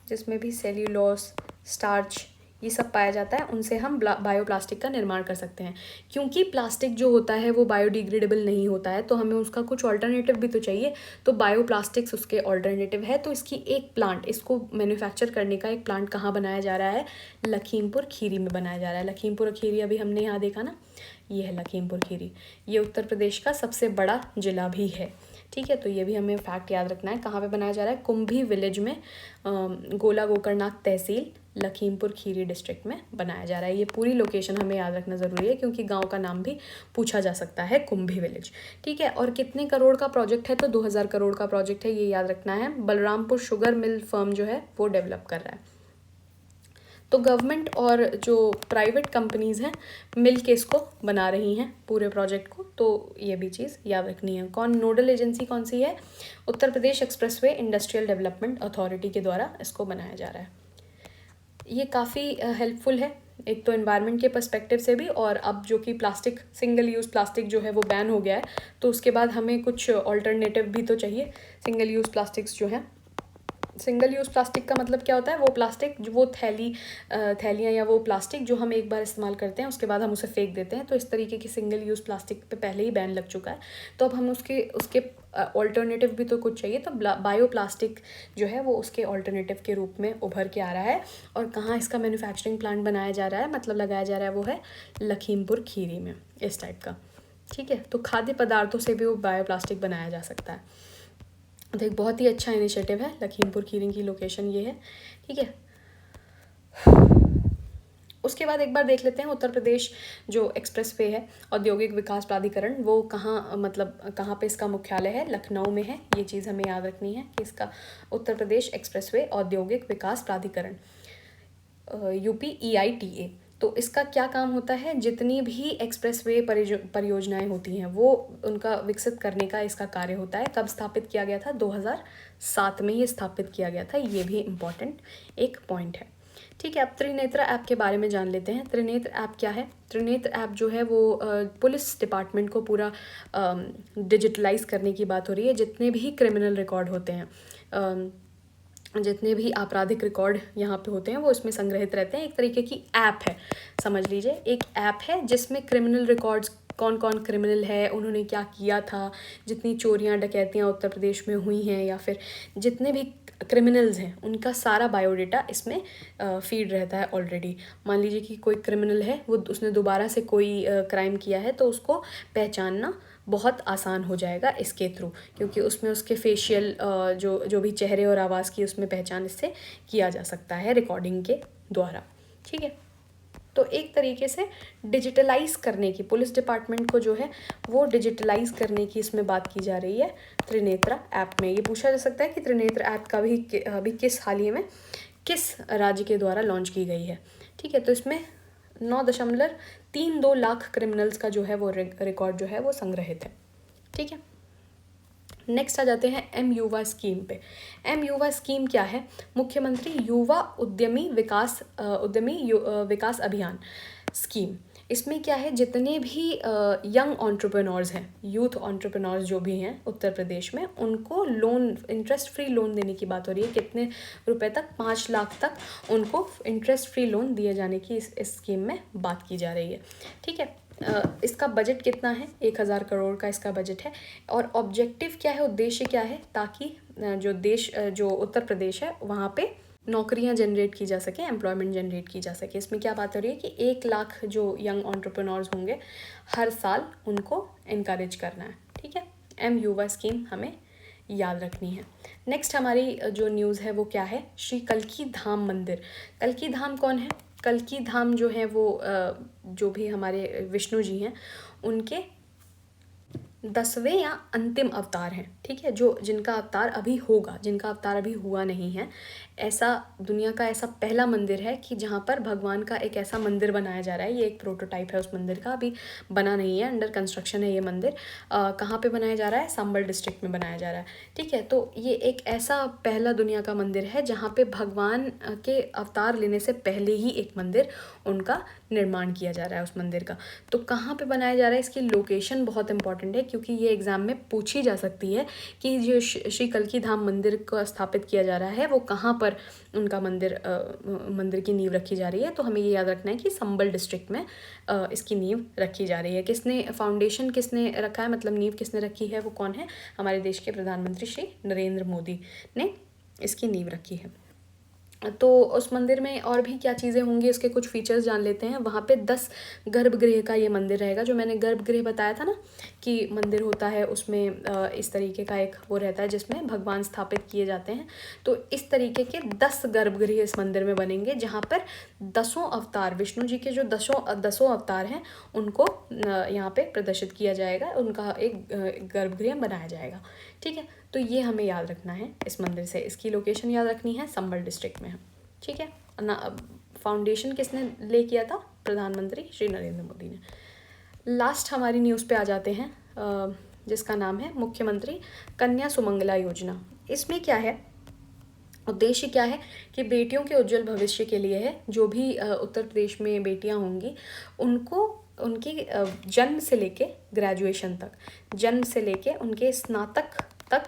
जिसमें भी सेल्यूलोस, स्टार्च, ये सब पाया जाता है, उनसे हम बायोप्लास्टिक का निर्माण कर सकते हैं। क्योंकि प्लास्टिक जो होता है वो बायोडिग्रेडेबल नहीं होता है, तो हमें उसका कुछ ऑल्टरनेटिव भी तो चाहिए। तो बायोप्लास्टिक्स उसके ऑल्टरनेटिव है। तो इसको मैन्युफैक्चर करने का एक प्लांट कहाँ बनाया जा रहा है? लखीमपुर खीरी में बनाया जा रहा है। लखीमपुर खीरी अभी हमने यहाँ देखा ना, ये है लखीमपुर खीरी। ये उत्तर प्रदेश का सबसे बड़ा जिला भी है। ठीक है, तो ये भी हमें फैक्ट याद रखना है। कहाँ पे बनाया जा रहा है? कुंभी विलेज में, गोला गोकर्णनाथ तहसील, लखीमपुर खीरी डिस्ट्रिक्ट में बनाया जा रहा है। ये पूरी लोकेशन हमें याद रखना ज़रूरी है क्योंकि गांव का नाम भी पूछा जा सकता है, कुंभी विलेज। ठीक है, और कितने करोड़ का प्रोजेक्ट है? तो 2000 करोड़ का प्रोजेक्ट है, ये याद रखना है। बलरामपुर शुगर मिल फर्म जो है वो डेवलप कर रहा है। तो गवर्नमेंट और जो प्राइवेट कंपनीज़ हैं मिल के इसको बना रही हैं पूरे प्रोजेक्ट को, तो ये भी चीज़ याद रखनी है। नोडल एजेंसी कौन सी है? Uttar Pradesh expressway industrial development authority के द्वारा इसको बनाया जा रहा है। ये काफ़ी हेल्पफुल है, एक तो एनवायरनमेंट के पर्सपेक्टिव से भी, और अब जो कि प्लास्टिक, सिंगल यूज़ प्लास्टिक जो है वो बैन हो गया है, तो उसके बाद हमें कुछ ऑल्टरनेटिव भी तो चाहिए। सिंगल यूज़ प्लास्टिक्स जो है, सिंगल यूज़ प्लास्टिक का मतलब क्या होता है? वो प्लास्टिक जो वो थैलियाँ या वो प्लास्टिक जो हम एक बार इस्तेमाल करते हैं उसके बाद हम उसे फेंक देते हैं। तो इस तरीके की सिंगल यूज़ प्लास्टिक पे पहले ही बैन लग चुका है, तो अब हम उसके ऑल्टरनेटिव भी तो कुछ चाहिए। तो बायो प्लास्टिक जो है वो उसके ऑल्टरनेटिव के रूप में उभर के आ रहा है। और कहाँ इसका मैन्युफैक्चरिंग प्लांट बनाया जा रहा है, मतलब लगाया जा रहा है, वो है लखीमपुर खीरी में, इस टाइप का। ठीक है, तो खाद्य पदार्थों से भी वो बायो प्लास्टिक बनाया जा सकता है। तो एक बहुत ही अच्छा इनिशिएटिव है। लखीमपुर खीरी की लोकेशन ये है। ठीक है, उसके बाद एक बार देख लेते हैं उत्तर प्रदेश जो एक्सप्रेसवे है, औद्योगिक विकास प्राधिकरण, वो कहाँ पे इसका मुख्यालय है? लखनऊ में है। ये चीज़ हमें याद रखनी है कि इसका उत्तर प्रदेश एक्सप्रेसवे औद्योगिक विकास प्राधिकरण, यूपी EITA। तो इसका क्या काम होता है? जितनी भी एक्सप्रेसवे परियोजनाएं होती हैं वो उनका विकसित करने का इसका कार्य होता है। कब स्थापित किया गया था? 2007 में ये स्थापित किया गया था। ये भी इम्पॉर्टेंट एक पॉइंट है। ठीक है, अब त्रिनेत्र ऐप के बारे में जान लेते हैं। त्रिनेत्र ऐप क्या है? त्रिनेत्र ऐप जो है वो पुलिस डिपार्टमेंट को पूरा डिजिटलाइज करने की बात हो रही है। जितने भी क्रिमिनल रिकॉर्ड होते हैं, जितने भी आपराधिक रिकॉर्ड यहाँ पे होते हैं वो इसमें संग्रहित रहते हैं। एक तरीके की ऐप है, समझ लीजिए, एक ऐप है जिसमें क्रिमिनल रिकॉर्ड्स, कौन कौन क्रिमिनल है, उन्होंने क्या किया था, जितनी चोरियाँ डकैतियाँ उत्तर प्रदेश में हुई हैं, या फिर जितने भी क्रिमिनल्स हैं उनका सारा बायोडेटा इसमें फीड रहता है ऑलरेडी। मान लीजिए कि कोई क्रिमिनल है, वो उसने दोबारा से कोई क्राइम किया है, तो उसको पहचानना बहुत आसान हो जाएगा इसके थ्रू, क्योंकि उसमें उसके फेशियल जो भी चेहरे और आवाज़ की उसमें पहचान इससे किया जा सकता है रिकॉर्डिंग के द्वारा। ठीक है, तो एक तरीके से डिजिटलाइज करने की, पुलिस डिपार्टमेंट को जो है वो डिजिटलाइज करने की इसमें बात की जा रही है त्रिनेत्रा ऐप में। ये पूछा जा सकता है कि त्रिनेत्र ऐप का भी अभी किस हाल ही में किस राज्य के द्वारा लॉन्च की गई है। ठीक है, तो इसमें 9.32 लाख क्रिमिनल्स का जो है वो रिकॉर्ड जो है वो संग्रहित है। ठीक है, नेक्स्ट आ जाते हैं एम युवा स्कीम पे। एम युवा स्कीम क्या है? मुख्यमंत्री युवा उद्यमी विकास अभियान स्कीम। इसमें क्या है, जितने भी यंग एंटरप्रेन्योर्स हैं, यूथ एंटरप्रेन्योर्स जो भी हैं उत्तर प्रदेश में, उनको लोन, इंटरेस्ट फ्री लोन देने की बात हो रही है। कितने रुपए तक? 5 लाख तक उनको इंटरेस्ट फ्री लोन दिए जाने की इस स्कीम में बात की जा रही है। ठीक है, इसका बजट कितना है? 1000 करोड़ का इसका बजट है। और ऑब्जेक्टिव क्या है, उद्देश्य क्या है? ताकि जो उत्तर प्रदेश है वहाँ पे नौकरियां जनरेट की जा सके, एम्प्लॉयमेंट जनरेट की जा सके। इसमें क्या बात हो रही है कि 1 लाख जो यंग एंटरप्रेन्योर्स होंगे हर साल उनको इनकरेज करना है। ठीक है, एम युवा स्कीम हमें याद रखनी है। नेक्स्ट हमारी जो न्यूज़ है वो क्या है? श्री कल्की धाम मंदिर। कल्की धाम कौन है? कल्की धाम जो है वो जो भी हमारे विष्णु जी हैं उनके 10वें या अंतिम अवतार हैं। ठीक है, जिनका अवतार अभी होगा, जिनका अवतार अभी हुआ नहीं है। ऐसा दुनिया का ऐसा पहला मंदिर है कि जहाँ पर भगवान का एक ऐसा मंदिर बनाया जा रहा है। ये एक प्रोटोटाइप है उस मंदिर का, अभी बना नहीं है, अंडर कंस्ट्रक्शन है ये मंदिर। कहाँ पे बनाया जा रहा है? संबल डिस्ट्रिक्ट में बनाया जा रहा है। ठीक है, तो ये एक ऐसा पहला दुनिया का मंदिर है जहाँ पे भगवान के अवतार लेने से पहले ही एक मंदिर उनका निर्माण किया जा रहा है उस मंदिर का। तो कहाँ पे बनाया जा रहा है? इसकी लोकेशन बहुत इंपॉर्टेंट है, क्योंकि ये एग्जाम में पूछी जा सकती है कि जो श्री कल्की धाम मंदिर को स्थापित किया जा रहा है वो कहाँ पर उनका मंदिर की नींव रखी जा रही है। तो हमें ये याद रखना है कि संबल डिस्ट्रिक्ट में इसकी नींव रखी जा रही है। फाउंडेशन किसने रखा है, मतलब नींव किसने रखी है, वो कौन है? हमारे देश के प्रधानमंत्री श्री नरेंद्र मोदी ने इसकी नींव रखी है। तो उस मंदिर में और भी क्या चीज़ें होंगी, उसके कुछ फीचर्स जान लेते हैं। वहाँ पे 10 गर्भगृह का ये मंदिर रहेगा। जो मैंने गर्भगृह बताया था ना कि मंदिर होता है, उसमें इस तरीके का एक वो रहता है जिसमें भगवान स्थापित किए जाते हैं। तो इस तरीके के 10 गर्भगृह इस मंदिर में बनेंगे, जहाँ पर 10 अवतार, विष्णु जी के जो 10 अवतार हैं उनको यहाँ पे प्रदर्शित किया जाएगा, उनका एक गर्भगृह बनाया जाएगा। ठीक है, तो ये हमें याद रखना है इस मंदिर से। इसकी लोकेशन याद रखनी है, संबल डिस्ट्रिक्ट में है। ठीक है ना। फाउंडेशन किसने ले किया था? प्रधानमंत्री श्री नरेंद्र मोदी ने। लास्ट हमारी न्यूज़ पे आ जाते हैं जिसका नाम है मुख्यमंत्री कन्या सुमंगला योजना। इसमें क्या है, उद्देश्य क्या है कि बेटियों के उज्जवल भविष्य के लिए है। जो भी उत्तर प्रदेश में बेटियां होंगी उनको उनकी जन्म से लेके ग्रेजुएशन तक, जन्म से लेके उनके स्नातक तक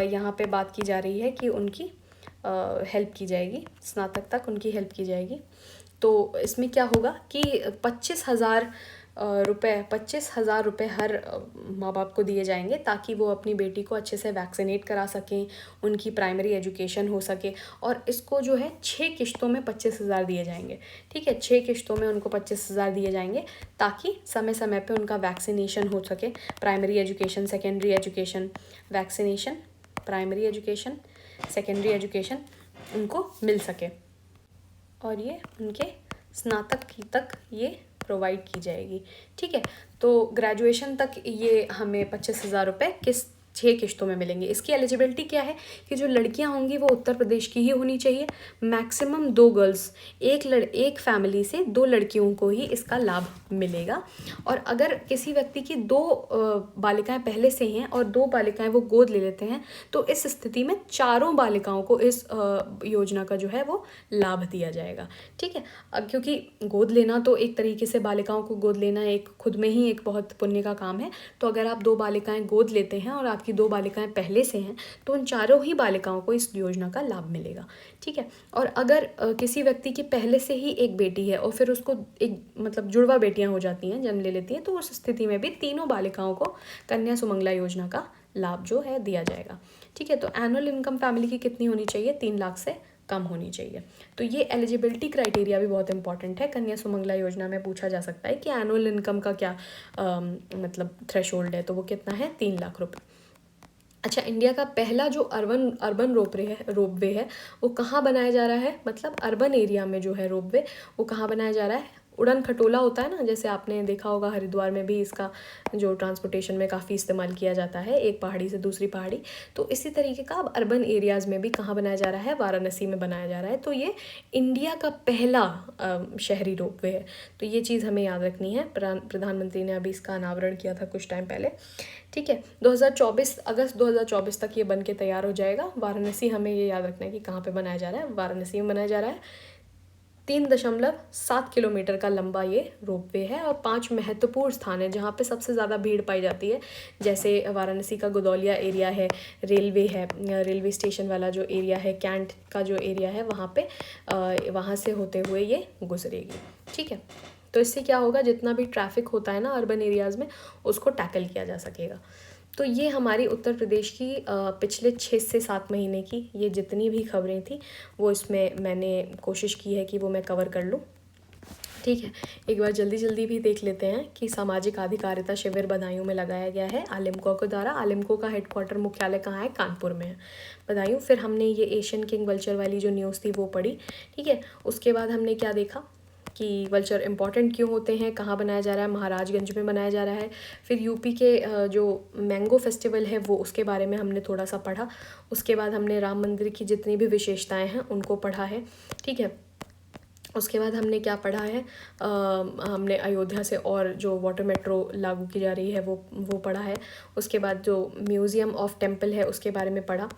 यहाँ पे बात की जा रही है कि उनकी हेल्प की जाएगी, स्नातक तक उनकी हेल्प की जाएगी। तो इसमें क्या होगा कि 25,000 रुपये हर माँ बाप को दिए जाएंगे, ताकि वो अपनी बेटी को अच्छे से वैक्सीनेट करा सकें, उनकी प्राइमरी एजुकेशन हो सके। और इसको जो है 6 किश्तों में 25,000 दिए जाएंगे। ठीक है, 6 किश्तों में उनको 25,000 दिए जाएंगे, ताकि समय समय पे उनका वैक्सीनेशन हो सके। Primary education, secondary education, vaccination, primary education, secondary education उनको मिल सके, और ये उनके स्नातक तक ये प्रोवाइड की जाएगी। ठीक है, तो ग्रेजुएशन तक ये हमें 25,000 रुपये 6 किश्तों में मिलेंगे। इसकी एलिजिबिलिटी क्या है कि जो लड़कियां होंगी वो उत्तर प्रदेश की ही होनी चाहिए। मैक्सिमम 2 गर्ल्स, एक फैमिली से 2 लड़कियों को ही इसका लाभ मिलेगा। और अगर किसी व्यक्ति की 2 बालिकाएं पहले से हैं और 2 बालिकाएं वो गोद ले लेते हैं, तो इस स्थिति में 4 बालिकाओं को इस योजना का जो है वो लाभ दिया जाएगा। ठीक है, क्योंकि गोद लेना तो एक तरीके से, बालिकाओं को गोद लेना एक खुद में ही एक बहुत पुण्य का काम है। तो अगर आप 2 बालिकाएं गोद लेते हैं और आपकी 2 बालिकाएं पहले से हैं, तो उन 4 ही बालिकाओं को इस योजना का लाभ मिलेगा। ठीक है, और अगर किसी व्यक्ति की पहले से ही एक बेटी है और फिर उसको एक मतलब जुड़वा बेटियां हो जाती हैं, जन्म ले लेती हैं, तो उस स्थिति में भी 3 बालिकाओं को कन्या सुमंगला योजना का लाभ जो है दिया जाएगा। ठीक है, तो एनुअल इनकम फैमिली की कितनी होनी चाहिए? 3 लाख से कम होनी चाहिए। तो ये एलिजिबिलिटी क्राइटेरिया भी बहुत इंपॉर्टेंट है। कन्या सुमंगला योजना में पूछा जा सकता है कि एनुअल इनकम का क्या मतलब थ्रेशोल्ड है, तो वो कितना है, 3 लाख रुपए। अच्छा, इंडिया का पहला जो अर्बन रोपवे है वो कहाँ बनाया जा रहा है, मतलब अर्बन एरिया में जो है रोपवे वो कहाँ बनाया जा रहा है, उड़न खटोला होता है ना, जैसे आपने देखा होगा हरिद्वार में भी इसका जो ट्रांसपोर्टेशन में काफ़ी इस्तेमाल किया जाता है, एक पहाड़ी से दूसरी पहाड़ी, तो इसी तरीके का अब अर्बन एरियाज़ में भी कहाँ बनाया जा रहा है, वाराणसी में बनाया जा रहा है। तो ये इंडिया का पहला शहरी रोपवे है। तो ये चीज़ हमें याद रखनी है। प्रधानमंत्री ने अभी इसका अनावरण किया था कुछ टाइम पहले, ठीक है। 2024 अगस्त 2024 तक ये बन के तैयार हो जाएगा। वाराणसी, हमें ये याद रखना है कि कहाँ पे बनाया जा रहा है, वाराणसी में बनाया जा रहा है। 3.7 किलोमीटर का लंबा ये रोपवे है और 5 महत्वपूर्ण स्थान है जहाँ पे सबसे ज़्यादा भीड़ पाई जाती है। जैसे वाराणसी का गोदौलिया एरिया है, रेलवे है, रेलवे स्टेशन वाला जो एरिया है, कैंट का जो एरिया है, वहाँ पे वहाँ से होते हुए ये गुजरेगी, ठीक है। तो इससे क्या होगा, जितना भी ट्रैफिक होता है ना अर्बन एरियाज़ में, उसको टैकल किया जा सकेगा। तो ये हमारी उत्तर प्रदेश की पिछले 6 से 7 महीने की ये जितनी भी खबरें थी वो इसमें मैंने कोशिश की है कि वो मैं कवर कर लूँ, ठीक है। एक बार जल्दी जल्दी भी देख लेते हैं कि सामाजिक अधिकारिता शिविर बदायूं में लगाया गया है आलिमको के द्वारा। आलिमको का हेडक्वार्टर मुख्यालय कहाँ है, कानपुर में है, बदायूं। फिर हमने ये एशियन किंग वल्चर वाली जो न्यूज़ थी वो पढ़ी, ठीक है। उसके बाद हमने क्या देखा कि वल्चर इंपॉर्टेंट क्यों होते हैं, कहाँ बनाया जा रहा है, महाराजगंज में बनाया जा रहा है। फिर यूपी के जो मैंगो फेस्टिवल है वो, उसके बारे में हमने थोड़ा सा पढ़ा। उसके बाद हमने राम मंदिर की जितनी भी विशेषताएं हैं उनको पढ़ा है, ठीक है। उसके बाद हमने क्या पढ़ा है, हमने अयोध्या से और जो वाटर मेट्रो लागू की जा रही है वो पढ़ा है। उसके बाद जो म्यूज़ियम ऑफ टेम्पल है उसके बारे में पढ़ा।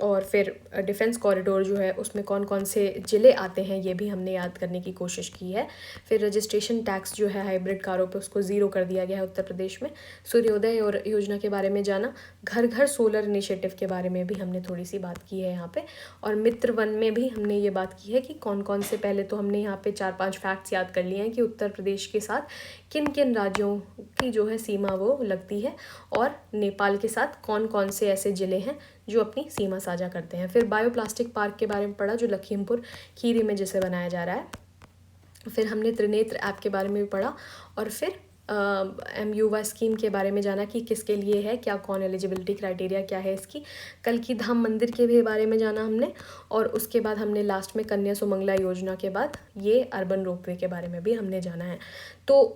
और फिर डिफेंस कॉरिडोर जो है उसमें कौन कौन से ज़िले आते हैं ये भी हमने याद करने की कोशिश की है। फिर रजिस्ट्रेशन टैक्स जो है हाइब्रिड कारों पे उसको ज़ीरो कर दिया गया है उत्तर प्रदेश में। सूर्योदय और योजना के बारे में जाना। घर घर सोलर इनिशिएटिव के बारे में भी हमने थोड़ी सी बात की है यहाँ पे। और मित्र वन में भी हमने ये बात की है कि कौन कौन से, पहले तो हमने यहाँ पे 4-5 फैक्ट्स याद कर लिए हैं कि उत्तर प्रदेश के साथ किन किन राज्यों की जो है सीमा वो लगती है, और नेपाल के साथ कौन कौन से ऐसे ज़िले हैं जो अपनी सीमा साझा करते हैं। फिर बायोप्लास्टिक पार्क के बारे में पढ़ा जो लखीमपुर खीरी में जिसे बनाया जा रहा है। फिर हमने त्रिनेत्र ऐप के बारे में भी पढ़ा। और फिर MUVA स्कीम के बारे में जाना कि किसके लिए है, क्या कौन एलिजिबिलिटी क्राइटेरिया क्या है इसकी। कल की धाम मंदिर के भी बारे में जाना हमने। और उसके बाद हमने लास्ट में कन्या सुमंगला योजना के बाद ये अर्बन रोपवे के बारे में भी हमने जाना है। तो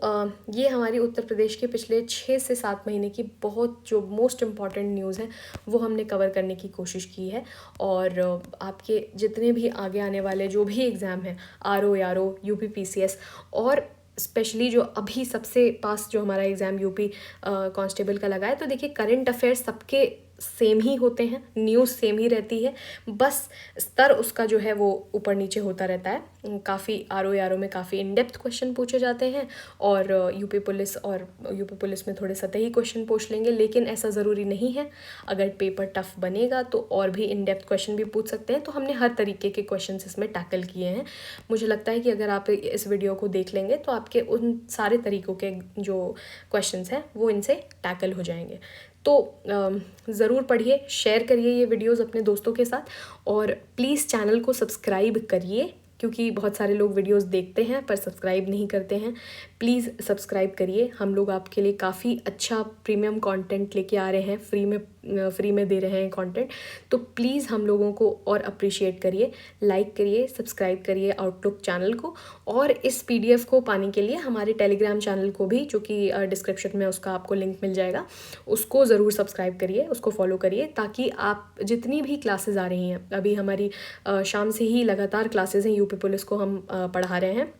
ये हमारी उत्तर प्रदेश के पिछले 6 से 7 महीने की बहुत जो मोस्ट इम्पॉर्टेंट न्यूज़ हैं वो हमने कवर करने की कोशिश की है। और आपके जितने भी आगे आने वाले जो भी एग्ज़ाम हैं, RO, ARO, UP PCS, और स्पेशली जो अभी सबसे पास जो हमारा एग्ज़ाम यूपी कांस्टेबल का लगा है, तो देखिए करंट अफेयर्स सबके सेम ही होते हैं, न्यूज़ सेम ही रहती है, बस स्तर उसका जो है वो ऊपर नीचे होता रहता है। काफ़ी RO में काफ़ी इन डेप्थ क्वेश्चन पूछे जाते हैं, और यूपी पुलिस में थोड़े सतही क्वेश्चन पूछ लेंगे, लेकिन ऐसा ज़रूरी नहीं है। अगर पेपर टफ बनेगा तो और भी इन डेप्थ क्वेश्चन भी पूछ सकते हैं। तो हमने हर तरीके के क्वेश्चन इसमें टैकल किए हैं। मुझे लगता है कि अगर आप इस वीडियो को देख लेंगे तो आपके उन सारे तरीक़ों के जो क्वेश्चंस हैं वो इनसे टैकल हो जाएंगे। तो ज़रूर पढ़िए, शेयर करिए ये वीडियोस अपने दोस्तों के साथ, और प्लीज़ चैनल को सब्सक्राइब करिए, क्योंकि बहुत सारे लोग वीडियोस देखते हैं पर सब्सक्राइब नहीं करते हैं। प्लीज़ सब्सक्राइब करिए। हम लोग आपके लिए काफ़ी अच्छा प्रीमियम कंटेंट लेके आ रहे हैं, फ्री में दे रहे हैं कंटेंट। तो प्लीज़ हम लोगों को और अप्रिशिएट करिए, लाइक करिए, सब्सक्राइब करिए आउटलुक चैनल को। और इस PDF को पाने के लिए हमारे टेलीग्राम चैनल को भी, जो कि डिस्क्रिप्शन में उसका आपको लिंक मिल जाएगा, उसको ज़रूर सब्सक्राइब करिए, उसको फॉलो करिए, ताकि आप जितनी भी क्लासेस आ रही हैं, अभी हमारी शाम से ही लगातार क्लासेस हैं, यूपी पुलिस को हम पढ़ा रहे हैं,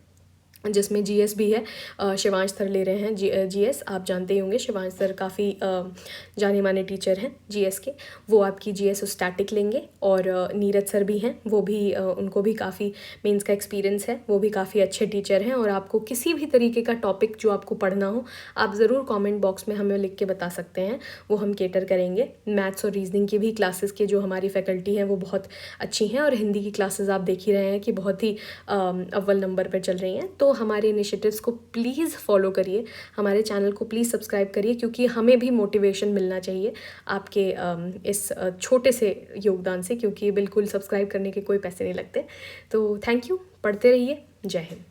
जिसमें GS भी है। शिवांश सर ले रहे हैं GS, आप जानते ही होंगे, शिवांश सर काफ़ी जाने माने टीचर हैं GS के। वो आपकी GS स्टैटिक लेंगे। और नीरज सर भी हैं, वो भी उनको भी काफ़ी मेंस का एक्सपीरियंस है, वो भी काफ़ी अच्छे टीचर हैं। और आपको किसी भी तरीके का टॉपिक जो आपको पढ़ना हो, आप ज़रूर कॉमेंट बॉक्स में हमें लिख के बता सकते हैं, वो हम केटर करेंगे। मैथ्स और रीजनिंग की भी क्लासेस की जो हमारी फैकल्टी हैं वो बहुत अच्छी हैं, और हिंदी की क्लासेस आप देख ही रहे हैं कि बहुत ही अव्वल नंबर पर चल रही हैं। तो हमारे इनिशिएटिव्स को प्लीज़ फॉलो करिए, हमारे चैनल को प्लीज़ सब्सक्राइब करिए, क्योंकि हमें भी मोटिवेशन मिलना चाहिए आपके इस छोटे से योगदान से, क्योंकि बिल्कुल सब्सक्राइब करने के कोई पैसे नहीं लगते। तो थैंक यू, पढ़ते रहिए। जय हिंद।